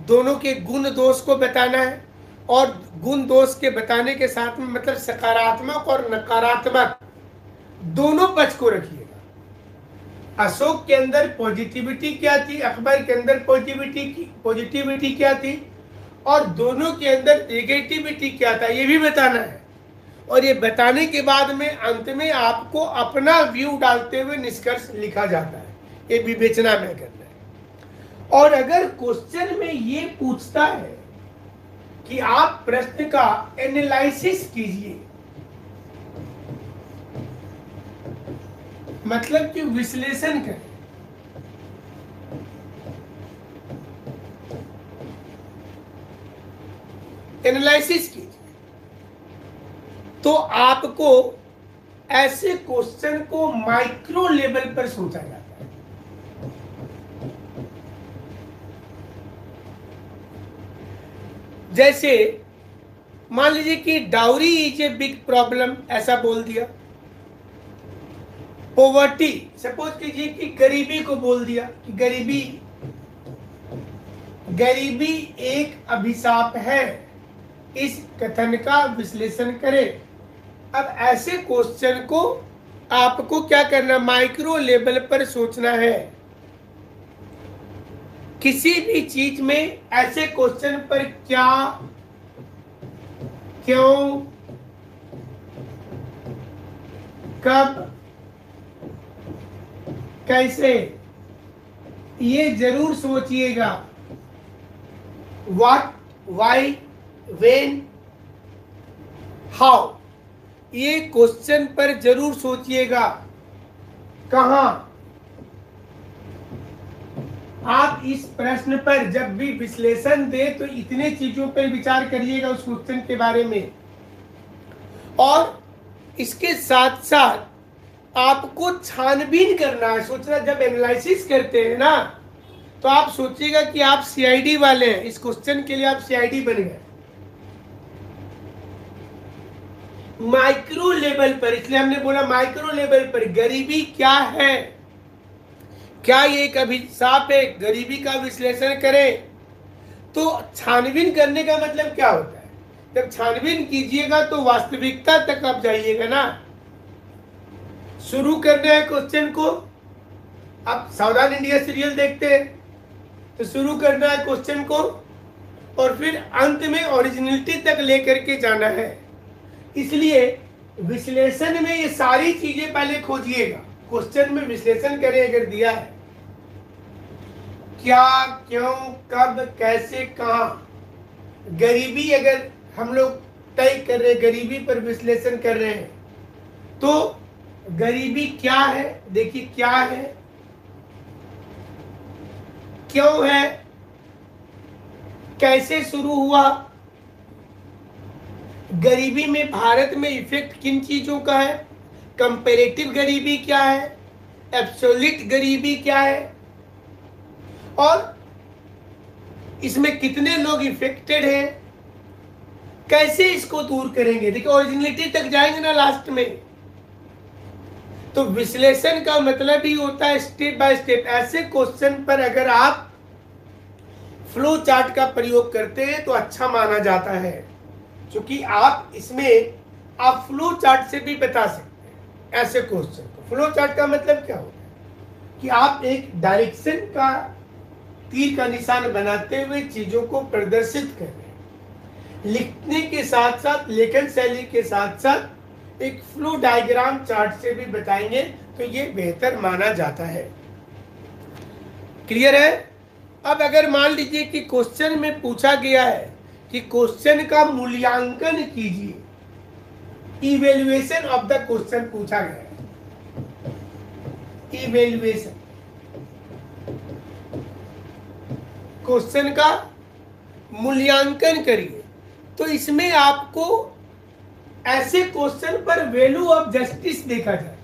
दोनों के गुण दोष को बताना है और गुण दोष के बताने के साथ में मतलब सकारात्मक और नकारात्मक दोनों पक्ष को रखिएगा। अशोक के अंदर पॉजिटिविटी क्या थी, अकबर के अंदर पॉजिटिविटी क्या थी और दोनों के अंदर नेगेटिविटी क्या था, ये भी बताना है। और ये बताने के बाद में अंत में आपको अपना व्यू डालते हुए निष्कर्ष लिखा जाता है, ये विवेचना में करना है। और अगर क्वेश्चन में ये पूछता है कि आप प्रश्न का एनालिसिस कीजिए, मतलब कि विश्लेषण करें, एनालिसिस कीजिए, तो आपको ऐसे क्वेश्चन को माइक्रो लेवल पर सोचा जाता है। जैसे मान लीजिए कि dowry is a big problem, ऐसा बोल दिया। पॉवर्टी, सपोज कीजिए कि गरीबी को बोल दिया कि गरीबी एक अभिशाप है, इस कथन का विश्लेषण करें। अब ऐसे क्वेश्चन को आपको क्या करना, माइक्रो लेवल पर सोचना है। किसी भी चीज में ऐसे क्वेश्चन पर क्या, क्यों, कब, कैसे, ये जरूर सोचिएगा। व्हाट, व्हाई, व्हेन, हाउ, ये क्वेश्चन पर जरूर सोचिएगा। कहां, आप इस प्रश्न पर जब भी विश्लेषण दे तो इतने चीजों पर विचार करिएगा उस क्वेश्चन के बारे में। और इसके साथ साथ आपको छानबीन करना है, सोचना। जब एनालिसिस करते हैं ना तो आप सोचिएगा कि आप सीआईडी वाले हैं, इस क्वेश्चन के लिए आप सीआईडी बन गए माइक्रो लेवल पर। इसलिए हमने बोला माइक्रो लेवल पर गरीबी क्या है, क्या ये एक अभिशाप है, गरीबी का विश्लेषण करें। तो छानबीन करने का मतलब क्या होता है, जब छानबीन कीजिएगा तो वास्तविकता तक आप जाइएगा ना। शुरू करना है क्वेश्चन को, आप सावधान इंडिया सीरियल देखते हैं तो शुरू करना है क्वेश्चन को और फिर अंत में ओरिजिनलिटी तक लेकर के जाना है। इसलिए विश्लेषण में ये सारी चीजें पहले खोजिएगा। क्वेश्चन में विश्लेषण करें, अगर दिया है क्या, क्यों, कब, कैसे, कहां। गरीबी अगर हम लोग तय कर रहे, गरीबी पर विश्लेषण कर रहे हैं तो गरीबी क्या है, देखिए क्या है, क्यों है, कैसे शुरू हुआ, गरीबी में भारत में इफेक्ट किन चीजों का है, कंपैरेटिव गरीबी क्या है, एब्सोल्यूट गरीबी क्या है, और इसमें कितने लोग इफेक्टेड हैं, कैसे इसको दूर करेंगे। देखिए ओरिजिनलिटी तक जाएंगे ना लास्ट में। तो विश्लेषण का मतलब ही होता है स्टेप बाय स्टेप। ऐसे क्वेश्चन पर अगर आप फ्लो चार्ट का प्रयोग करते हैं तो अच्छा माना जाता है, क्योंकि आप इसमें आप फ्लो चार्ट से भी बता सकते हैं ऐसे क्वेश्चन को। फ्लो चार्ट का मतलब क्या होता है कि आप एक डायरेक्शन का तीर का निशान बनाते हुए चीजों को प्रदर्शित कर रहे हैं। लिखने के साथ साथ, लेखन शैली के साथ साथ एक फ्लो डायग्राम चार्ट से भी बताएंगे तो ये बेहतर माना जाता है। क्लियर है। अब अगर मान लीजिए कि क्वेश्चन में पूछा गया है कि क्वेश्चन का मूल्यांकन कीजिए, इवेल्युएशन ऑफ द क्वेश्चन पूछा गया है, इवेल्युएशन क्वेश्चन का मूल्यांकन करिए। तो इसमें आपको ऐसे क्वेश्चन पर वैल्यू ऑफ जस्टिस देखा जाता है।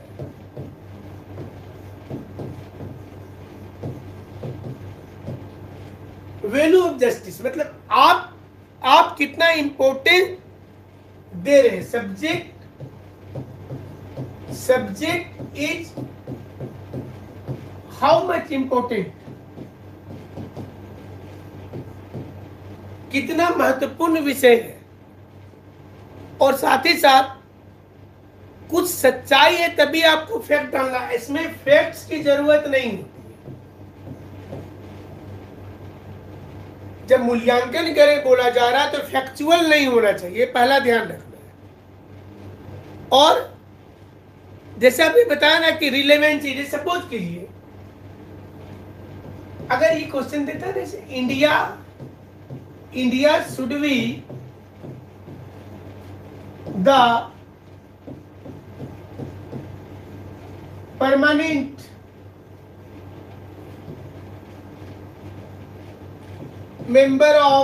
वैल्यू ऑफ जस्टिस मतलब आप कितना इंपॉर्टेंट दे रहे हैं। Subject is how much important, कितना महत्वपूर्ण विषय है। और साथ ही साथ कुछ सच्चाई है तभी आपको फैक्ट डालना है, इसमें फैक्ट्स की जरूरत नहीं होती। जब मूल्यांकन करे बोला जा रहा है तो फैक्चुअल नहीं होना चाहिए, पहला ध्यान रखना है। और जैसे अभी बताया ना कि रिलेवेंट चीजें, सपोज कीजिए अगर ये क्वेश्चन देता है जैसे India should be the permanent member of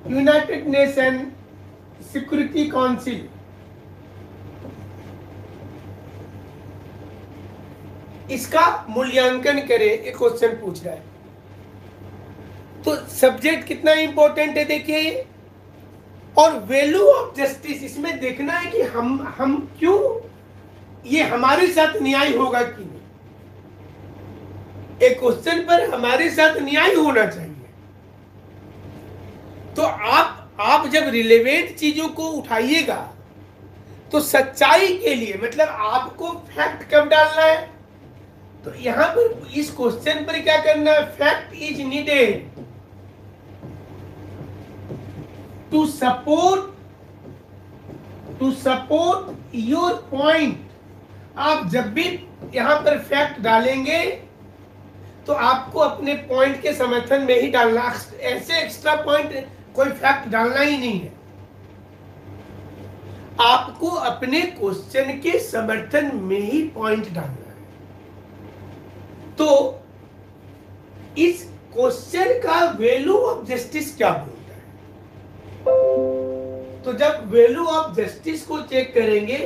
United Nations Security Council, इसका मूल्यांकन करें, एक क्वेश्चन पूछ रहा है। तो सब्जेक्ट कितना इंपॉर्टेंट है देखिए ये। और वैल्यू ऑफ जस्टिस, इसमें देखना है कि हम क्यों, ये हमारे साथ न्याय होगा कि नहीं। एक क्वेश्चन पर हमारे साथ न्याय होना चाहिए। तो आप जब रिलेवेंट चीजों को उठाइएगा तो सच्चाई के लिए, मतलब आपको फैक्ट कब डालना है, तो यहां पर इस क्वेश्चन पर क्या करना है, fact is needed to support your point. आप जब भी यहां पर फैक्ट डालेंगे तो आपको अपने पॉइंट के समर्थन में ही डालना, ऐसे एक्स्ट्रा पॉइंट कोई फैक्ट डालना ही नहीं है। आपको अपने क्वेश्चन के समर्थन में ही पॉइंट डालना है। तो इस क्वेश्चन का वैल्यू ऑफ जस्टिस क्या बोलता है, तो जब वैल्यू ऑफ जस्टिस को चेक करेंगे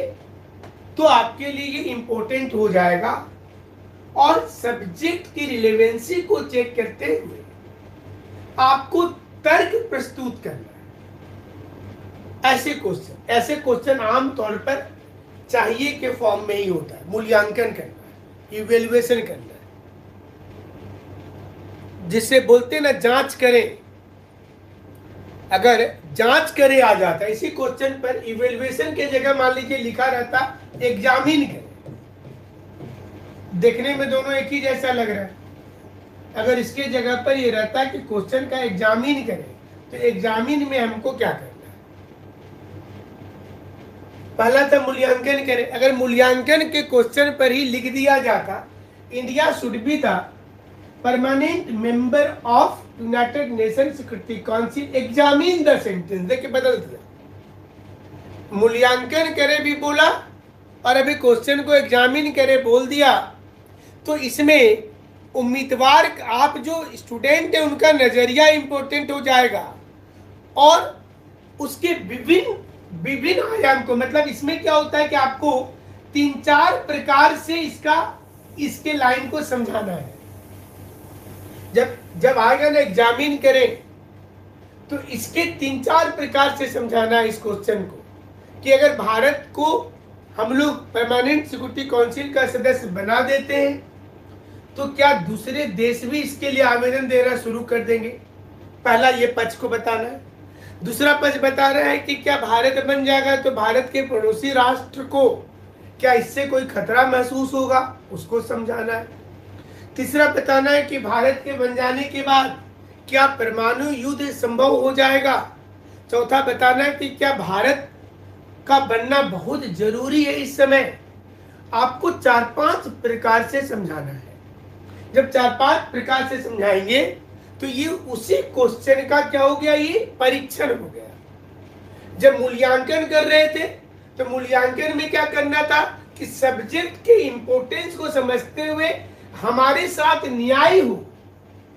तो आपके लिए ये इंपॉर्टेंट हो जाएगा। और सब्जेक्ट की रिलेवेंसी को चेक करते हुए आपको तर्क प्रस्तुत करना है। ऐसे क्वेश्चन आमतौर पर चाहिए के फॉर्म में ही होता है। मूल्यांकन करना है, इवैल्यूएशन करना है, जिससे बोलते ना जांच करें। अगर जांच करे आ जाता, इसी क्वेश्चन पर इवैल्यूएशन के जगह मान लीजिए लिखा रहता एग्जामिन करें, देखने में दोनों एक ही जैसा लग रहा है। अगर इसके जगह पर ये रहता कि क्वेश्चन का एग्जामिन करें, तो एग्जामिन में हमको क्या करना है, पहला था मूल्यांकन करें। अगर मूल्यांकन के क्वेश्चन पर ही लिख दिया जाता India should be the permanent member of United nation security council examine the sentence, देखिए बदल दिया। मूल्यांकन करे भी बोला और अभी क्वेश्चन को एग्जामिन करे बोल दिया। तो इसमें उम्मीदवार, आप जो स्टूडेंट है उनका नजरिया इंपॉर्टेंट हो जाएगा और उसके विभिन्न आयाम को, मतलब इसमें क्या होता है कि आपको 3-4 प्रकार से इसके लाइन को समझाना है। जब आएगा ना एग्जामिन करें तो इसके 3-4 प्रकार से समझाना है इस क्वेश्चन को, कि अगर भारत को हम लोग परमानेंट सिक्योरिटी काउंसिल का सदस्य बना देते हैं तो क्या दूसरे देश भी इसके लिए आवेदन देना शुरू कर देंगे। पहला ये पक्ष को बताना है। दूसरा पक्ष बता रहा है कि क्या भारत बन जाएगा तो भारत के पड़ोसी राष्ट्र को क्या इससे कोई खतरा महसूस होगा, उसको समझाना है। तीसरा बताना है कि भारत के बन जाने के बाद क्या परमाणु युद्ध संभव हो जाएगा। चौथा बताना है कि क्या भारत का बनना बहुत जरूरी है इस समय। आपको 4-5 प्रकार से समझाना है। जब 4-5 प्रकार से समझाएंगे तो ये उसी क्वेश्चन का क्या हो गया, ये परीक्षण हो गया। जब मूल्यांकन कर रहे थे तो मूल्यांकन में क्या करना था कि सब्जेक्ट के इंपॉर्टेंस को समझते हुए हमारे साथ न्याय हो।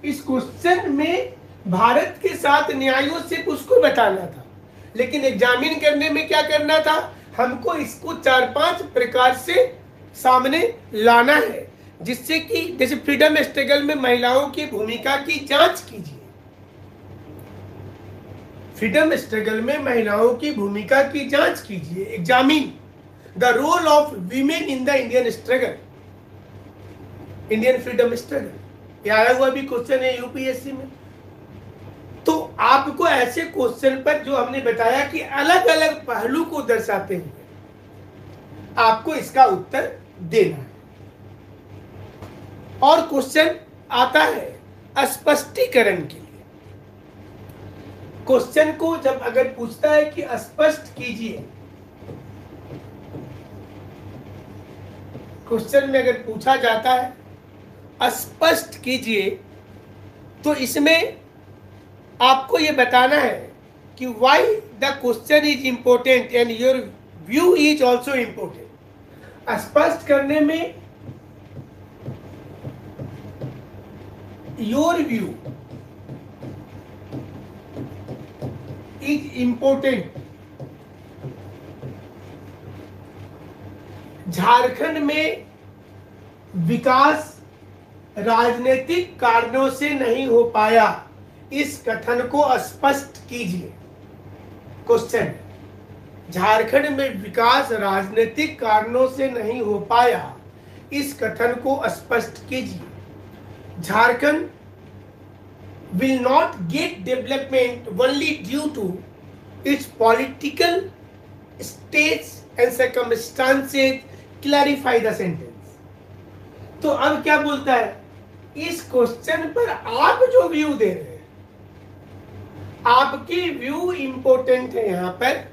इस क्वेश्चन में भारत के साथ न्याय हो सिर्फ उसको बताना था, लेकिन एग्जामिन करने में क्या करना था, हमको इसको 4-5 प्रकार से सामने लाना है, जिससे कि जैसे फ्रीडम स्ट्रगल में महिलाओं की भूमिका की जांच कीजिए। फ्रीडम स्ट्रगल में महिलाओं की भूमिका की जांच कीजिए। Examine the role of women in the Indian struggle, Indian freedom struggle, ये आया हुआ भी क्वेश्चन है यूपीएससी में। तो आपको ऐसे क्वेश्चन पर जो हमने बताया कि अलग अलग पहलू को दर्शाते हुए आपको इसका उत्तर देना है। और क्वेश्चन आता है स्पष्टीकरण के लिए। क्वेश्चन को जब अगर पूछता है कि स्पष्ट कीजिए, क्वेश्चन में अगर पूछा जाता है स्पष्ट कीजिए, तो इसमें आपको यह बताना है कि why the question is important and your view is also important. स्पष्ट करने में your view is important. Jharkhand में विकास राजनीतिक कारणों से नहीं हो पाया, इस कथन को स्पष्ट कीजिए। क्वेश्चन, झारखंड में विकास राजनीतिक कारणों से नहीं हो पाया, इस कथन को स्पष्ट कीजिए। Jharkhand will not get development only due to its political states and circumstances. Clarify the sentence. तो अब क्या बोलता है, इस क्वेश्चन पर आप जो व्यू दे रहे हैं, आपकी व्यू इंपॉर्टेंट है यहां पर,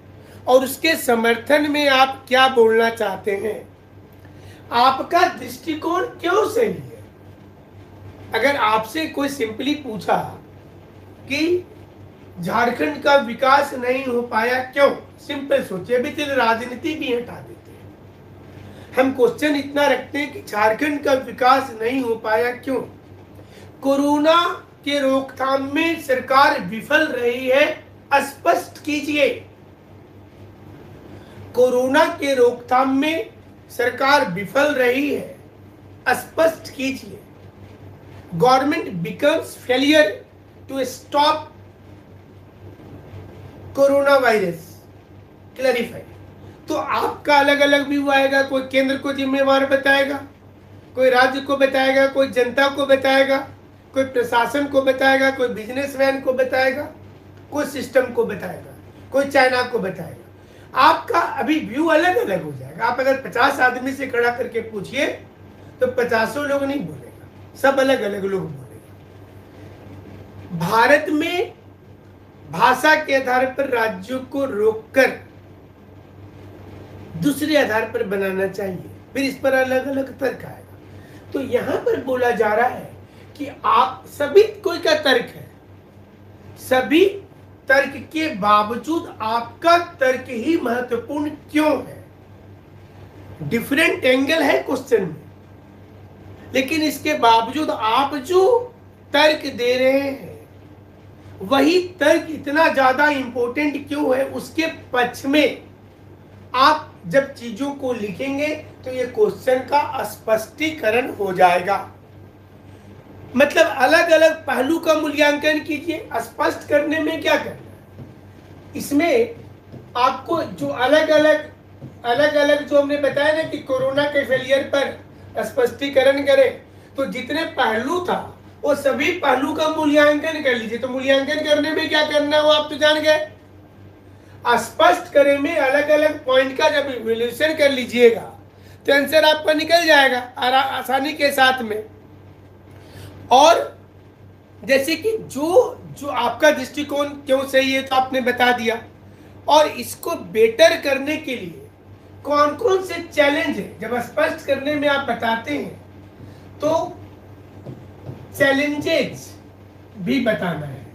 और उसके समर्थन में आप क्या बोलना चाहते हैं, आपका दृष्टिकोण क्यों सही है। अगर आपसे कोई सिंपली पूछा कि झारखंड का विकास नहीं हो पाया क्यों, सिंपल सोचिए, अभी तो राजनीति भी हटा देते हैं, हम क्वेश्चन इतना रखते हैं कि झारखंड का विकास नहीं हो पाया क्यों। कोरोना के रोकथाम में सरकार विफल रही है, स्पष्ट कीजिए। कोरोना के रोकथाम में सरकार विफल रही है, स्पष्ट कीजिए। Government becomes failure to stop corona virus, clarify. तो आपका अलग अलग व्यू आएगा, कोई केंद्र को जिम्मेवार बताएगा, कोई राज्य को बताएगा, कोई जनता को बताएगा, कोई प्रशासन को बताएगा, कोई बिजनेसमैन को बताएगा, कोई सिस्टम को बताएगा, कोई चाइना को बताएगा। आपका अभी व्यू अलग अलग हो जाएगा। आप अगर 50 आदमी से खड़ा करके पूछिए तो 50 लोग नहीं बोलेगा, सब अलग अलग लोग बोलेगा। भारत में भाषा के आधार पर राज्यों को रोककर दूसरे आधार पर बनाना चाहिए, फिर इस पर अलग अलग तर्क आएगा। तो यहां पर बोला जा रहा है कि आप सभी कोई का तर्क है, सभी तर्क के बावजूद आपका तर्क ही महत्वपूर्ण क्यों है। डिफरेंट एंगल है क्वेश्चन में, लेकिन इसके बावजूद आप जो तर्क दे रहे हैं वही तर्क इतना ज्यादा इंपॉर्टेंट क्यों है, उसके पक्ष में आप जब चीजों को लिखेंगे तो ये क्वेश्चन का स्पष्टीकरण हो जाएगा। मतलब अलग अलग पहलू का मूल्यांकन कीजिए। स्पष्ट करने में क्या करना है, इसमें आपको जो अलग अलग जो हमने बताया ना कि कोरोना के फेलियर पर स्पष्टीकरण करें, तो जितने पहलू था वो सभी पहलू का मूल्यांकन कर लीजिए। तो मूल्यांकन करने में क्या करना है वो आप तो जान गए। स्पष्ट करने में अलग अलग पॉइंट का जब इवैल्यूएशन कर लीजिएगा तो आंसर आपका निकल जाएगा आसानी के साथ में। और जैसे कि जो आपका दृष्टिकोण क्यों सही है तो आपने बता दिया, और इसको बेटर करने के लिए कौन कौन से चैलेंज है जब स्पष्ट करने में आप बताते हैं तो चैलेंजेस भी बताना है।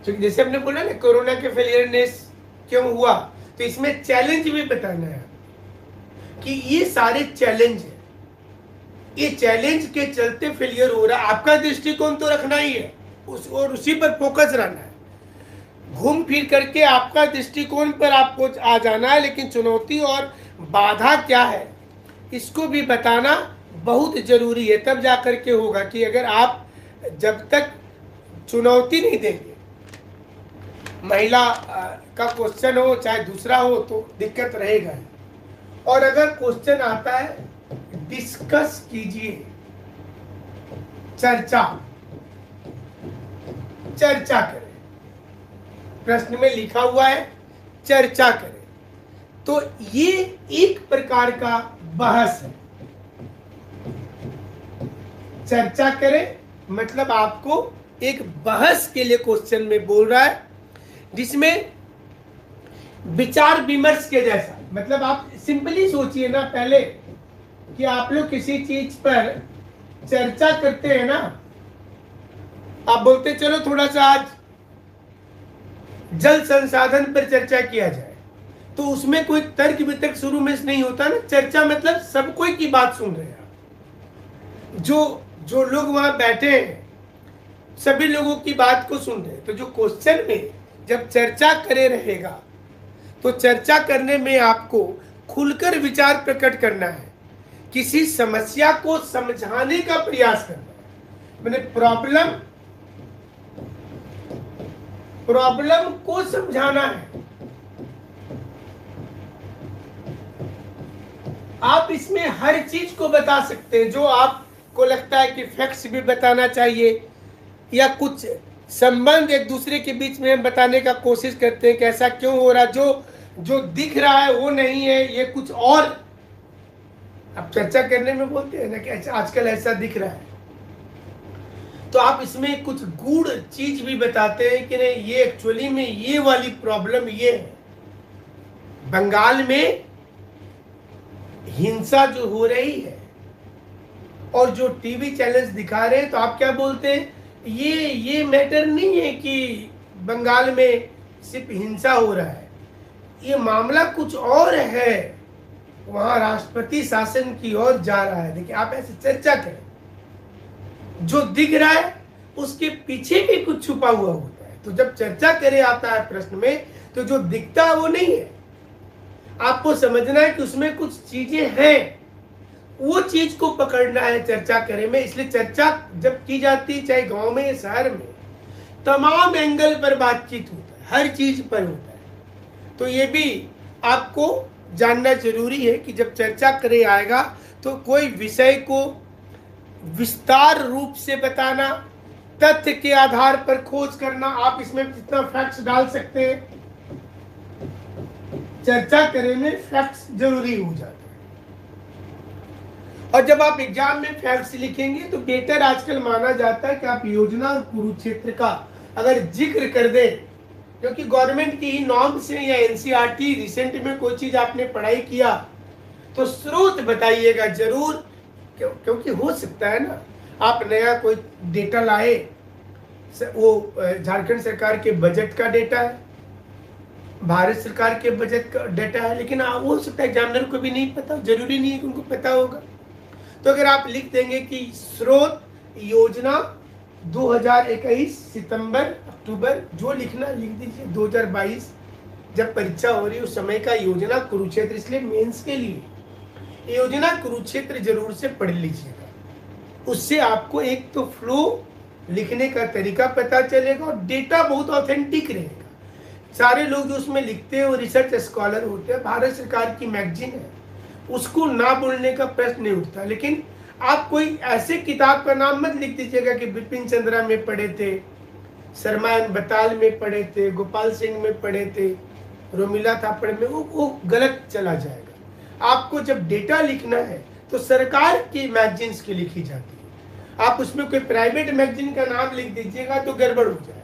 क्योंकि जैसे हमने बोला ना कोरोना के फेलियरनेस क्यों हुआ, तो इसमें चैलेंज भी बताना है कि ये सारे चैलेंज है, ये चैलेंज के चलते फेलियर हो रहा है। आपका दृष्टिकोण तो रखना ही है और उसी पर फोकस रहना है। घूम फिर करके आपका दृष्टिकोण पर आपको आ जाना है, लेकिन चुनौती और बाधा क्या है इसको भी बताना बहुत जरूरी है। तब जाकर के होगा कि अगर आप जब तक चुनौती नहीं देंगे, महिला का क्वेश्चन हो चाहे दूसरा हो तो दिक्कत रहेगा। और अगर क्वेश्चन आता है डिस्कस कीजिए, चर्चा करें, प्रश्न में लिखा हुआ है चर्चा करें, तो ये एक प्रकार का बहस है। चर्चा करें मतलब आपको एक बहस के लिए क्वेश्चन में बोल रहा है, जिसमें विचार विमर्श के जैसा। मतलब आप सिंपली सोचिए ना पहले कि आप लोग किसी चीज पर चर्चा करते हैं ना, आप बोलते चलो थोड़ा सा आज जल संसाधन पर चर्चा किया जाए, तो उसमें कोई तर्क वितर्क शुरू में नहीं होता ना। चर्चा मतलब सब कोई की बात सुन रहे हैं, जो लोग वहां बैठे हैं सभी लोगों की बात को सुन रहे हैं। तो जो क्वेश्चन में जब चर्चा करे रहेगा तो चर्चा करने में आपको खुलकर विचार प्रकट करना है किसी समस्या को समझाने का प्रयास करना है। मैंने प्रॉब्लम को समझाना है। आप इसमें हर चीज को बता सकते हैं जो आपको लगता है कि फैक्ट्स भी बताना चाहिए, या कुछ संबंध एक दूसरे के बीच में हम बताने का कोशिश करते हैं कि ऐसा क्यों हो रहा, जो दिख रहा है वो नहीं है, ये कुछ और। अब चर्चा करने में बोलते हैं ना कि आजकल ऐसा दिख रहा है, तो आप इसमें कुछ गूढ़ चीज भी बताते हैं कि नहीं, ये एक्चुअली में ये वाली प्रॉब्लम ये है। बंगाल में हिंसा जो हो रही है और जो टीवी चैनल्स दिखा रहे हैं, तो आप क्या बोलते हैं, ये मैटर नहीं है कि बंगाल में सिर्फ हिंसा हो रहा है, ये मामला कुछ और है, वहां राष्ट्रपति शासन की ओर जा रहा है। देखिए, आप ऐसे चर्चा करें, जो दिख रहा है उसके पीछे भी कुछ छुपा हुआ होता है। तो जब चर्चा करे आता है प्रश्न में, तो जो दिखता है वो नहीं है, आपको समझना है कि उसमें कुछ चीजें हैं, वो चीज को पकड़ना है चर्चा करे में। इसलिए चर्चा जब की जाती है, चाहे गांव में या शहर में, तमाम एंगल पर बातचीत होता है, हर चीज पर होता है। तो ये भी आपको जानना जरूरी है कि जब चर्चा करे आएगा तो कोई विषय को विस्तार रूप से बताना, तथ्य के आधार पर खोज करना, आप इसमें जितना फैक्ट्स डाल सकते हैं, चर्चा करे में फैक्ट्स जरूरी हो जाते हैं। और जब आप एग्जाम में फैक्ट्स लिखेंगे तो बेटर आजकल माना जाता है कि आप योजना और कुरुक्षेत्र का अगर जिक्र कर दें, क्योंकि गवर्नमेंट की ही नॉर्म से या एनसीईआरटी रिसेंट में कोई चीज आपने पढ़ाई किया तो स्रोत बताइएगा जरूर, क्योंकि हो सकता है ना आप नया कोई डेटा लाए, वो झारखंड सरकार के बजट का डेटा है, भारत सरकार के बजट का डेटा है, लेकिन हो सकता है एग्जामिनर को भी नहीं पता, जरूरी नहीं है कि उनको पता होगा। तो अगर आप लिख देंगे कि स्रोत योजना 2021 सितंबर अक्टूबर, जो लिखना लिख दीजिए, 2022 जब परीक्षा हो रही है उस समय का योजना कुरुक्षेत्र। इसलिए मेंस के लिए योजना कुरुक्षेत्र जरूर से पढ़ लीजिएगा, उससे आपको एक तो फ्लो लिखने का तरीका पता चलेगा और डेटा बहुत ऑथेंटिक रहेगा। सारे लोग जो उसमें लिखते हैं वो रिसर्च स्कॉलर होते हैं, भारत सरकार की मैगजीन है, उसको ना बोलने का प्रश्न नहीं उठता। लेकिन आप कोई ऐसे किताब का नाम मत लिख दीजिएगा कि बिपिन चंद्रा में पढ़े थे, शर्मा एंड बताल में पढ़े थे, गोपाल सिंह में पढ़े थे, रोमिला थापड़ में, वो गलत चला जाएगा। आपको जब डेटा लिखना है तो सरकार की मैगजीन्स की लिखी जाती है, आप उसमें कोई प्राइवेट मैगजीन का नाम लिख दीजिएगा तो गड़बड़ हो जाएगा।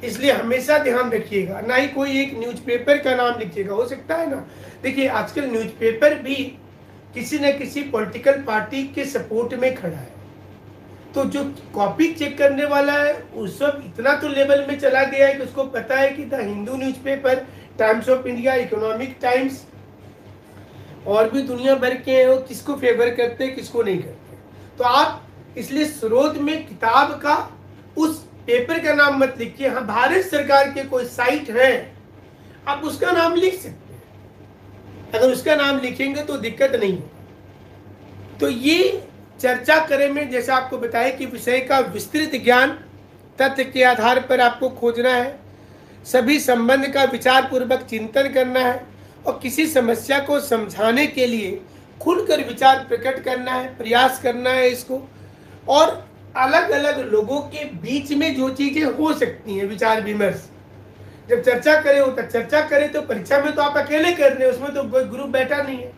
इसलिए हमेशा ध्यान रखिएगा, ना ही कोई एक न्यूज़पेपर का नाम लिखिएगा। हो सकता है ना, देखिए आजकल न्यूज़पेपर भी किसी न किसी पॉलिटिकल पार्टी के सपोर्ट में खड़ा है, तो जो कॉपी चेक करने वाला है उस सब इतना तो लेवल में चला गया है कि उसको पता है कि the Hindu newspaper, times of India, economic times और भी दुनिया भर के हैं, वो किसको फेवर करते हैं किसको नहीं करते। तो आप इसलिए स्रोत में किताब का उस पेपर का नाम मत लिखिए। हाँ, भारत सरकार के कोई साइट है आप उसका नाम लिख सकते हैं, अगर उसका नाम लिखेंगे तो दिक्कत नहीं होगा। तो ये चर्चा करे में जैसा आपको बताया कि विषय का विस्तृत ज्ञान, तथ्य के आधार पर आपको खोजना है, सभी संबंध का विचार पूर्वक चिंतन करना है और किसी समस्या को समझाने के लिए खुलकर विचार प्रकट करना है, प्रयास करना है इसको। और अलग अलग लोगों के बीच में जो चीजें हो सकती हैं, विचार विमर्श जब चर्चा करे हो तब चर्चा करे, तो परीक्षा में तो आप अकेले कर रहे हैं, उसमें तो कोई ग्रुप बैठा नहीं है।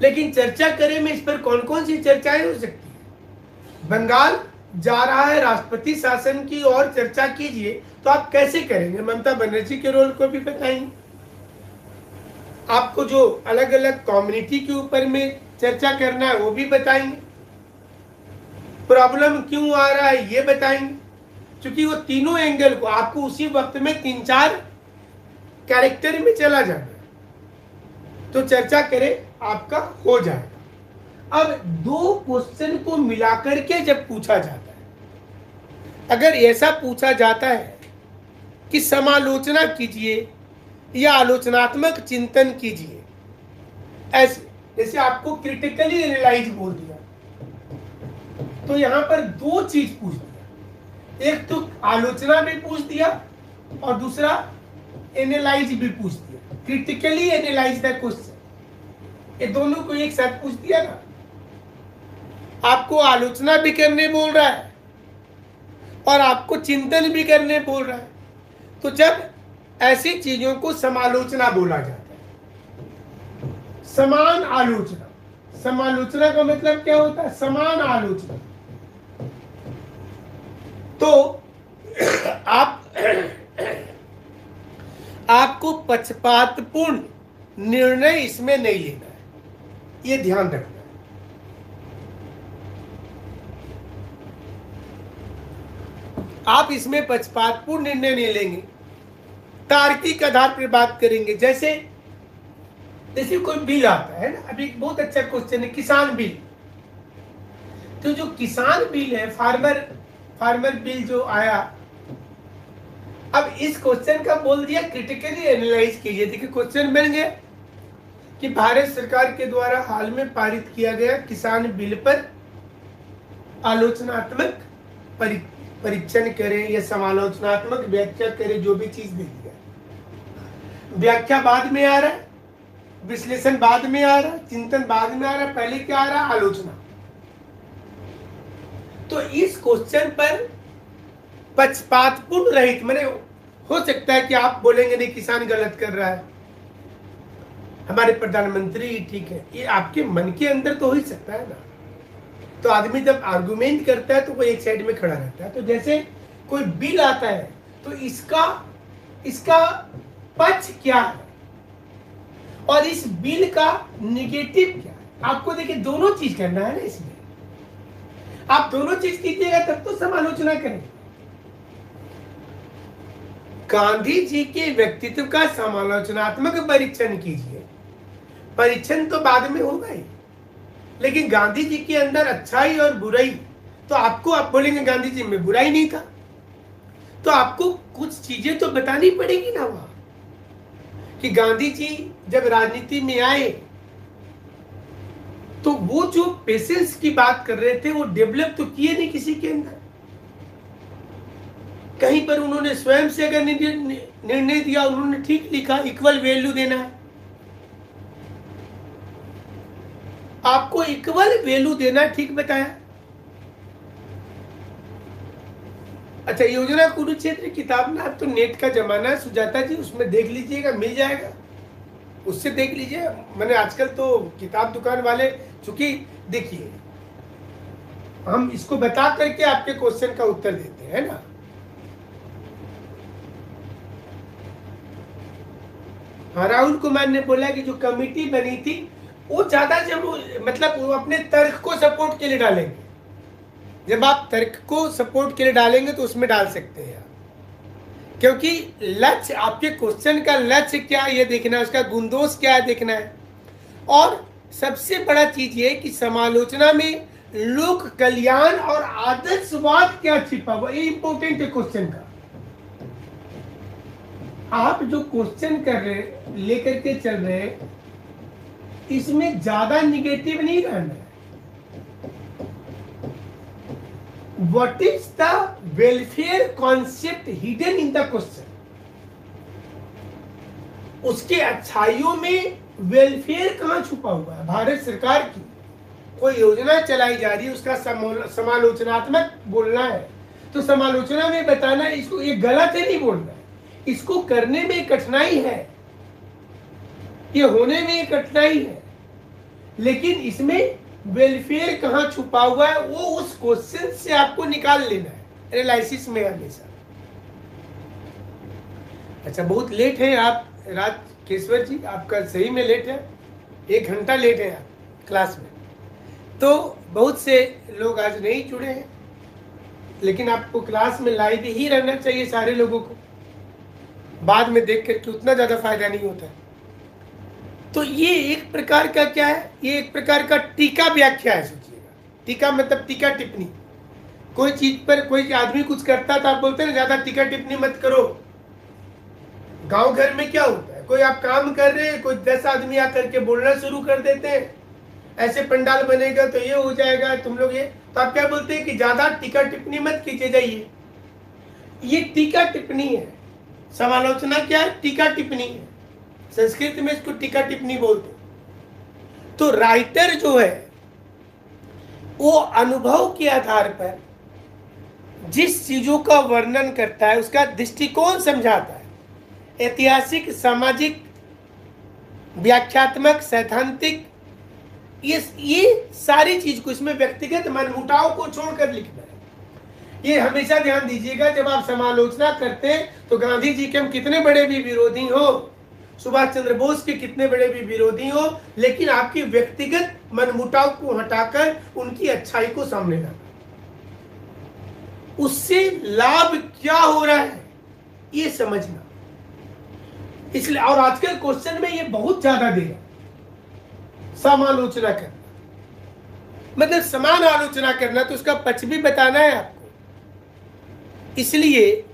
लेकिन चर्चा करे में इस पर कौन कौन सी चर्चाएं हो सकती है। बंगाल जा रहा है राष्ट्रपति शासन की और चर्चा कीजिए, तो आप कैसे करेंगे, ममता बनर्जी के रोल को भी बताएंगे, आपको जो अलग अलग कम्युनिटी के ऊपर में चर्चा करना है वो भी बताएंगे, प्रॉब्लम क्यों आ रहा है ये बताएंगे, क्योंकि वो तीनों एंगल को आपको उसी वक्त में 3-4 कैरेक्टर में चला जाना है, तो चर्चा करे आपका हो जाएगा। अब 2 क्वेश्चन को मिलाकर के जब पूछा जाता है, अगर ऐसा पूछा जाता है कि समालोचना कीजिए या आलोचनात्मक चिंतन कीजिए, ऐसे जैसे आपको क्रिटिकली एनालाइज बोल दिया, तो यहां पर दो चीज पूछ दिया, एक तो आलोचना भी पूछ दिया और दूसरा एनालाइज भी पूछ दिया। क्रिटिकली एनालाइज द क्वेश्चन, ये दोनों को एक साथ पूछ दिया ना। आपको आलोचना भी करने बोल रहा है और आपको चिंतन भी करने बोल रहा है। तो जब ऐसी चीजों को समालोचना बोला जाता है, समान आलोचना। समालोचना का मतलब क्या होता है? समान आलोचना। तो आपको पक्षपातपूर्ण निर्णय इसमें नहीं लेना है, ये ध्यान रखना है। आप इसमें पक्षपातपूर्ण निर्णय नहीं लेंगे, तार्किक आधार पर बात करेंगे। जैसे कोई बिल आता है ना, अभी बहुत अच्छा क्वेश्चन है, किसान बिल। तो जो किसान बिल है, फार्मर बिल जो आया, अब इस क्वेश्चन का बोल दिया क्रिटिकली एनालाइज कीजिए। देखिए क्वेश्चन बन गया कि भारत सरकार के द्वारा हाल में पारित किया गया किसान बिल पर आलोचनात्मक परीक्षण करें या समालोचनात्मक व्याख्या करें, जो भी चीज दे दिया। व्याख्या बाद में आ रहा है, विश्लेषण बाद में आ रहा है, चिंतन बाद में आ रहा है, पहले क्या आ रहा है? आलोचना। तो इस क्वेश्चन पर पक्षपातपूर्ण रहित, मैंने हो सकता है कि आप बोलेंगे नहीं किसान गलत कर रहा है, हमारे प्रधानमंत्री ठीक है, ये आपके मन के अंदर तो हो ही सकता है ना। तो आदमी जब आर्गुमेंट करता है तो वो एक साइड में खड़ा रहता है। तो जैसे कोई बिल आता है तो इसका पक्ष क्या है और इस बिल का निगेटिव क्या है, आपको देखिए दोनों चीज करना है ना। इसमें आप दोनों चीज कीजिएगा तब तो समालोचना करेंगे। गांधी जी के व्यक्तित्व का समालोचनात्मक परीक्षण कीजिए। परीक्षण तो बाद में होगा ही, लेकिन गांधी जी के अंदर अच्छाई और बुराई, तो आपको आप बोलेंगे गांधी जी में बुराई नहीं था, तो आपको कुछ चीजें तो बतानी पड़ेगी ना वहां, कि गांधी जी जब राजनीति में आए तो वो जो पेशेंस की बात कर रहे थे वो डेवलप तो किए नहीं किसी के अंदर। कहीं पर उन्होंने स्वयं से अगर निर्णय दिया, उन्होंने ठीक लिखा, इक्वल वैल्यू देना है, आपको इक्वल वैल्यू देना, ठीक बताया। अच्छा, योजना कुरुक्षेत्र किताब ना, अब तो नेट का जमाना है सुजाता जी, उसमें देख लीजिएगा, मिल जाएगा, उससे देख लीजिए। मैंने आजकल तो किताब दुकान वाले, चूंकि देखिए हम इसको बता करके आपके क्वेश्चन का उत्तर देते हैं ना। हाँ, राहुल कुमार ने बोला कि जो कमेटी बनी थी वो ज्यादा, जब मतलब वो अपने तर्क को सपोर्ट के लिए डालेंगे। जब आप तर्क को सपोर्ट के लिए डालेंगे तो उसमें डाल सकते हैं आप, क्योंकि लक्ष्य, आपके क्वेश्चन का लक्ष्य क्या है ये देखना है, उसका गुणदोष क्या है देखना है। और सबसे बड़ा चीज ये कि समालोचना में लोक कल्याण और आदर्शवाद क्या छिपा हुआ, ये इंपॉर्टेंट है क्वेश्चन का। आप जो क्वेश्चन कर रहे, लेकर के चल रहे, इसमें ज्यादा निगेटिव नहीं रहना है। What is the welfare concept hidden in the question? उसके अच्छाइयों में वेलफेयर कहां छुपा हुआ है? भारत सरकार की कोई योजना चलाई जा रही है, उसका समालोचनात्मक बोलना है, तो समालोचना में बताना है इसको, ये गलत है नहीं बोलना है, इसको करने में कठिनाई है, ये होने में कठिनाई है, लेकिन इसमें वेलफेयर कहां छुपा हुआ है वो उस क्वेश्चन से आपको निकाल लेना है एनालिसिस में हमेशा। अच्छा, बहुत लेट है आप राजकेश्वर जी, आपका सही में लेट है, 1 घंटा लेट है आप क्लास में। तो बहुत से लोग आज नहीं जुड़े हैं, लेकिन आपको क्लास में लाइव ही रहना चाहिए सारे लोगों को, बाद में देख करके उतना ज्यादा फायदा नहीं होता है। तो ये एक प्रकार का क्या है, ये एक प्रकार का टीका व्याख्या है, सोचिएगा। टीका मतलब टीका टिप्पणी, कोई चीज पर कोई आदमी कुछ करता था, आप बोलते हैं ना ज्यादा टीका टिप्पणी मत करो। गांव घर में क्या होता है, कोई आप काम कर रहे हैं, कोई 10 आदमी आकर के बोलना शुरू कर देते हैं, ऐसे पंडाल बनेगा तो ये हो जाएगा, तुम लोग ये, तो आप क्या बोलते हैं कि ज्यादा टीका टिप्पणी मत कीजिए जाइए। ये टीका टिप्पणी है। समालोचना क्या है? टीका टिप्पणी है। संस्कृत में इसको टीका टिप्पणी बोलते हैं। तो राइटर जो है वो अनुभव के आधार पर जिस चीजों का वर्णन करता है उसका दृष्टिकोण समझाता है। ऐतिहासिक, सामाजिक, व्याख्यात्मक, सैद्धांतिक, ये सारी चीज को, इसमें व्यक्तिगत मनमुटाव को छोड़कर लिखना है। ये हमेशा ध्यान दीजिएगा, जब आप समालोचना करते हैं तो गांधी जी के हम कितने बड़े भी विरोधी हो, सुभाष चंद्र बोस के कितने बड़े भी विरोधी हो, लेकिन आपकी व्यक्तिगत मनमुटाव को हटाकर उनकी अच्छाई को सामने लाना, उससे लाभ क्या हो रहा है ये समझना। इसलिए, और आजकल क्वेश्चन में ये बहुत ज्यादा देगा, समालोचना करना मतलब समान आलोचना करना, तो उसका पक्ष भी बताना है आपको। इसलिए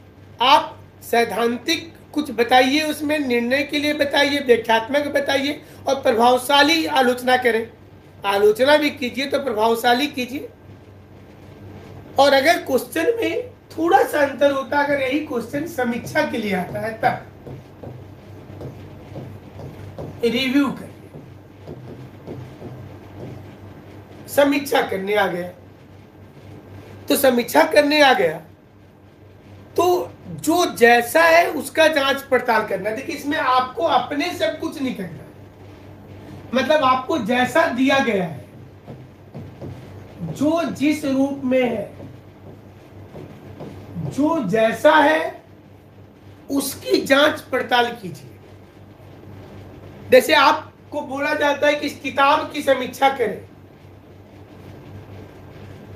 आप सैद्धांतिक कुछ बताइए, उसमें निर्णय के लिए बताइए, व्याख्यात्मक बताइए, और प्रभावशाली आलोचना करें। आलोचना भी कीजिए तो प्रभावशाली कीजिए। और अगर क्वेश्चन में थोड़ा सा अंतर होता, अगर यही क्वेश्चन समीक्षा के लिए आता है तब रिव्यू करिए। समीक्षा करने आ गया तो समीक्षा करने आ गया तो जो जैसा है उसका जांच पड़ताल करना। देखिए, इसमें आपको अपने सब कुछ नहीं करना है। मतलब आपको जैसा दिया गया है, जो जिस रूप में है, जो जैसा है उसकी जांच पड़ताल कीजिए। जैसे आपको बोला जाता है कि इस किताब की समीक्षा करें,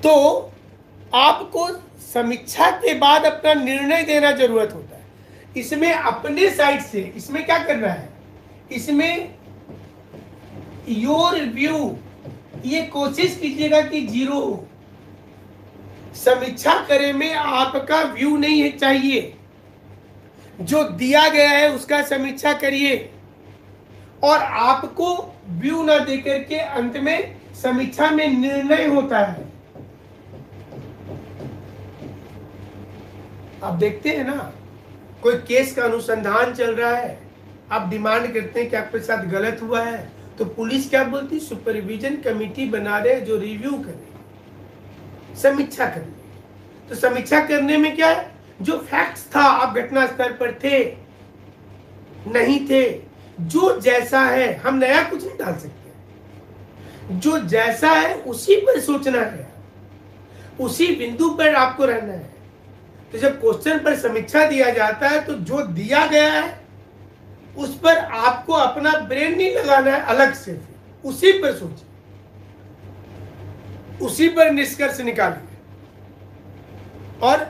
तो आपको समीक्षा के बाद अपना निर्णय देना जरूरत होता है। इसमें अपने साइड से इसमें क्या करना है, इसमें योर व्यू, ये कोशिश कीजिएगा कि जीरो हो। समीक्षा करे में आपका व्यू नहीं है चाहिए, जो दिया गया है उसका समीक्षा करिए, और आपको व्यू ना देकर के अंत में समीक्षा में निर्णय होता है। आप देखते हैं ना, कोई केस का अनुसंधान चल रहा है, आप डिमांड करते हैं कि आपके साथ गलत हुआ है, तो पुलिस क्या बोलती है? सुपरविजन कमेटी बना रहे जो रिव्यू करे, समीक्षा करने। तो समीक्षा करने में क्या है, जो फैक्ट्स था, आप घटना स्थल पर थे नहीं थे, जो जैसा है, हम नया कुछ नहीं डाल सकते, जो जैसा है उसी पर सोचना है, उसी बिंदु पर आपको रहना है। तो जब क्वेश्चन पर समीक्षा दिया जाता है तो जो दिया गया है उस पर आपको अपना ब्रेन नहीं लगाना है अलग से, उसी पर सोचिए, उसी पर निष्कर्ष निकालिए। और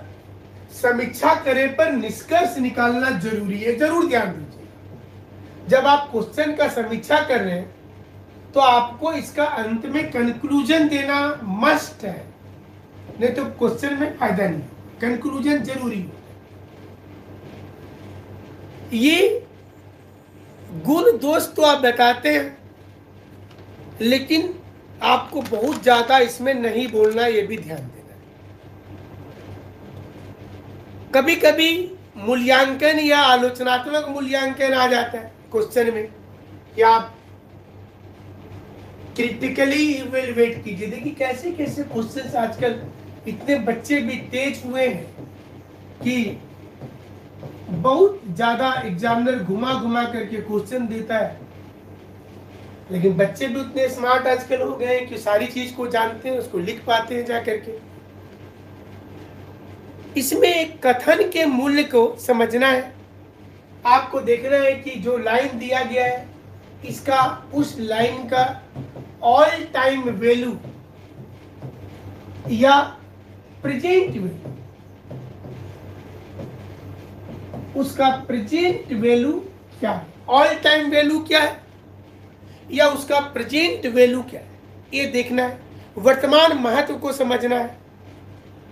समीक्षा करे पर निष्कर्ष निकालना जरूरी है, जरूर ध्यान दीजिए। जब आप क्वेश्चन का समीक्षा कर रहे हैं तो आपको इसका अंत में कंक्लूजन देना मस्ट है, नहीं तो क्वेश्चन में फायदा नहीं। कंक्लूजन जरूरी है। ये गुण दोष तो आप बताते हैं, लेकिन आपको बहुत ज्यादा इसमें नहीं बोलना, ये भी ध्यान देना। कभी कभी मूल्यांकन या आलोचनात्मक मूल्यांकन आ जाता है क्वेश्चन में कि आप क्रिटिकली इवैल्यूएट कीजिए। देखिए कैसे कैसे क्वेश्चंस आजकल, इतने बच्चे भी तेज हुए हैं कि बहुत ज्यादा एग्जामिनर घुमा घुमा करके क्वेश्चन देता है, लेकिन बच्चे भी उतने स्मार्ट आजकल हो गए हैं कि सारी चीज को जानते हैं, उसको लिख पाते हैं जा करके। इसमें एक कथन के मूल्य को समझना है। आपको देखना है कि जो लाइन दिया गया है, इसका उस लाइन का ऑल टाइम वैल्यू या प्रेजेंट वैल्यू, उसका प्रेजेंट वैल्यू क्या है, ऑल टाइम वैल्यू क्या है या उसका प्रेजेंट वैल्यू क्या है, ये देखना है। वर्तमान महत्व को समझना है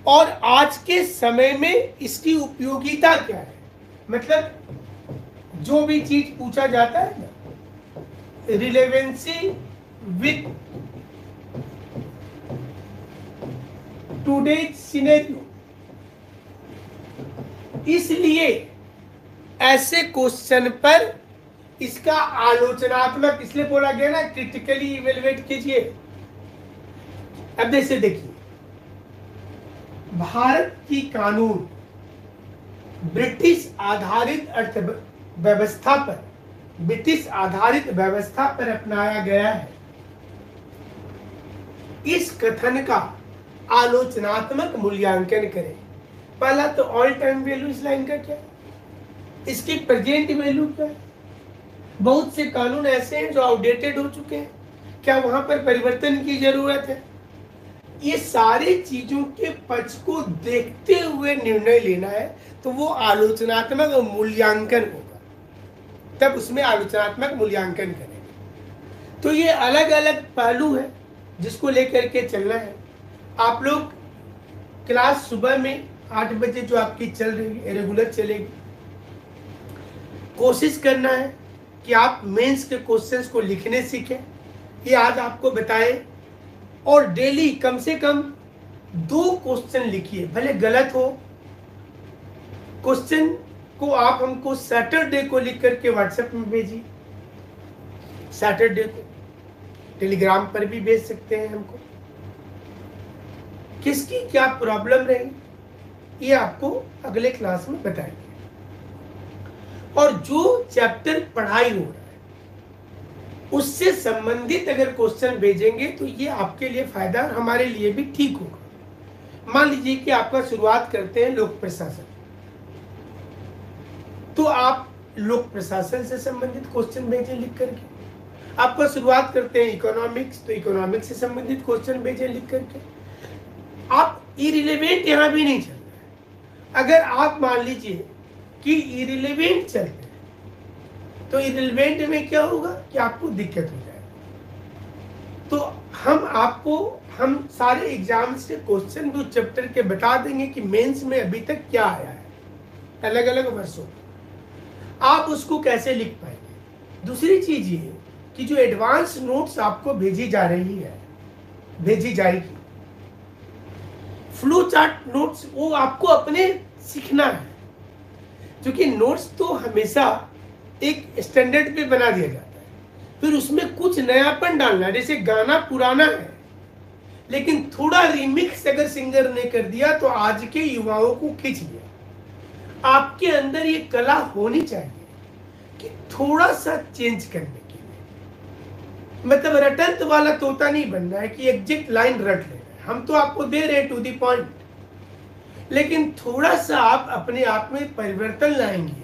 और आज के समय में इसकी उपयोगिता क्या है। मतलब जो भी चीज पूछा जाता है ना, रिलेवेंसी विथ टुडेज सिनेरियो। इसलिए ऐसे क्वेश्चन पर इसका आलोचनात्मक, इसलिए बोला गया ना क्रिटिकली इवेलुएट कीजिए। अब जैसे देखिए, भारत की कानून ब्रिटिश आधारित अर्थव्यवस्था पर, ब्रिटिश आधारित व्यवस्था पर अपनाया गया है। इस कथन का आलोचनात्मक मूल्यांकन करें। पहला तो ऑल टाइम वैल्यू इस लाइन का क्या है, इसकी प्रेजेंट वैल्यू क्या है। बहुत से कानून ऐसे हैं जो आउटडेटेड हो चुके हैं, क्या वहां पर परिवर्तन की जरूरत है। ये सारी चीजों के पक्ष को देखते हुए निर्णय लेना है, तो वो आलोचनात्मक मूल्यांकन होगा, तब उसमें आलोचनात्मक मूल्यांकन करेंगे। तो ये अलग अलग पहलू है जिसको लेकर के चलना है। आप लोग क्लास सुबह में 8 बजे जो आपकी चल रही है रेगुलर चलेगी। कोशिश करना है कि आप मेंस के क्वेश्चंस को लिखने सीखें, ये आज आपको बताए। और डेली कम से कम 2 क्वेश्चन लिखिए, भले गलत हो। क्वेश्चन को आप हमको सैटरडे को लिख करके व्हाट्सएप में भेजिए, सैटरडे को। टेलीग्राम पर भी भेज सकते हैं हमको। किसकी क्या प्रॉब्लम रही ये आपको अगले क्लास में बताएंगे। और जो चैप्टर पढ़ाई हो रहा है उससे संबंधित अगर क्वेश्चन भेजेंगे तो ये आपके लिए फायदा और हमारे लिए भी ठीक होगा। मान लीजिए कि आपका शुरुआत करते हैं लोक प्रशासन, तो आप लोक प्रशासन से संबंधित क्वेश्चन भेजें लिख करके। आपका शुरुआत करते हैं इकोनॉमिक्स, तो इकोनॉमिक्स से संबंधित क्वेश्चन भेजें लिख करके। आप इरिलेवेंट यहां भी नहीं चल रहे। अगर आप मान लीजिए कि इरिलेवेंट चल रहे हैं तो इरिलेवेंट में क्या होगा कि आपको दिक्कत हो जाएगी। तो हम सारे एग्जाम से क्वेश्चन भी उस चैप्टर के बता देंगे कि मेंस में अभी तक क्या आया है अलग अलग वर्षों में, आप उसको कैसे लिख पाएंगे। दूसरी चीज ये कि जो एडवांस नोट्स आपको भेजी जाएगी, फ्लो चार्ट नोट्स, वो आपको अपने सीखना है। क्योंकि नोट्स तो हमेशा एक स्टैंडर्ड पे बना दिया जाता है, फिर उसमें कुछ नयापन डालना है। जैसे गाना पुराना है लेकिन थोड़ा रिमिक्स अगर सिंगर ने कर दिया तो आज के युवाओं को खींच लिया। आपके अंदर ये कला होनी चाहिए कि थोड़ा सा चेंज करने के लिए, मतलब रटंत वाला तोता नहीं बनना है कि एग्जैक्ट लाइन रट लेना है। हम तो आपको दे रहे टू द पॉइंट, लेकिन थोड़ा सा आप अपने आप में परिवर्तन लाएंगे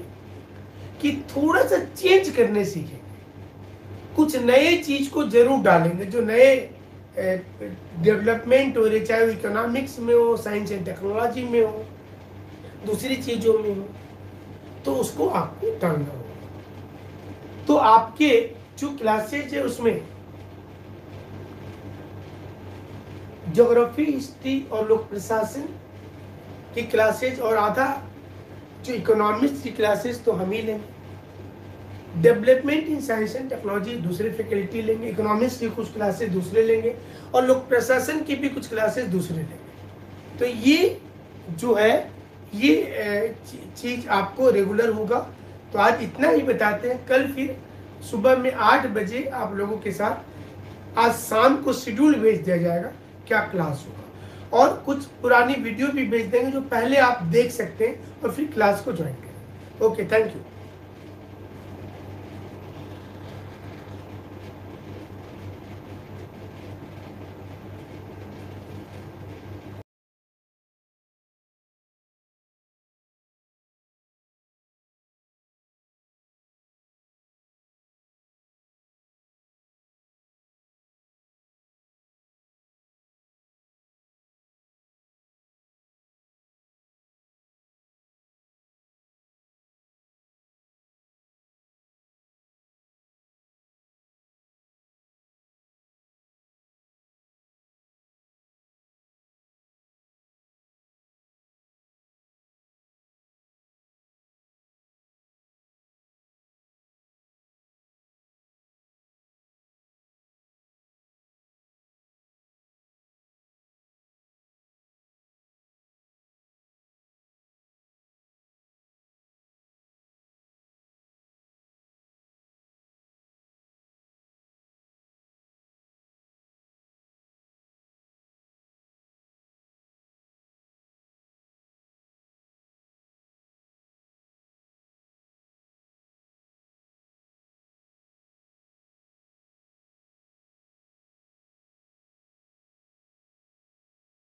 कि थोड़ा सा चेंज करने सीखेंगे, कुछ नए चीज को जरूर डालेंगे। जो नए डेवलपमेंट हो रहे, चाहे वो इकोनॉमिक्स में हो, साइंस एंड टेक्नोलॉजी में हो, दूसरी चीजों में हो, तो उसको आपको डालना होगा। तो आपके जो क्लासेज है उसमें ज्योग्राफी, हिस्ट्री और लोक प्रशासन की क्लासेज और आधा जो इकोनॉमिक्स की क्लासेस तो हम ही लेंगे। Development in science and technology दूसरे फैकल्टी लेंगे, इकोनॉमिक्स की कुछ क्लासेस दूसरे लेंगे और लोक प्रशासन की भी कुछ क्लासेस दूसरे लेंगे। तो ये जो है ये चीज आपको रेगुलर होगा। तो आज इतना ही बताते हैं, कल फिर सुबह में 8 बजे आप लोगों के साथ आज शाम को शेड्यूल भेज दिया जाएगा क्या क्लास होगा, और कुछ पुरानी वीडियो भी भेज देंगे जो पहले आप देख सकते हैं और फिर क्लास को ज्वाइन करें। Okay, thank you.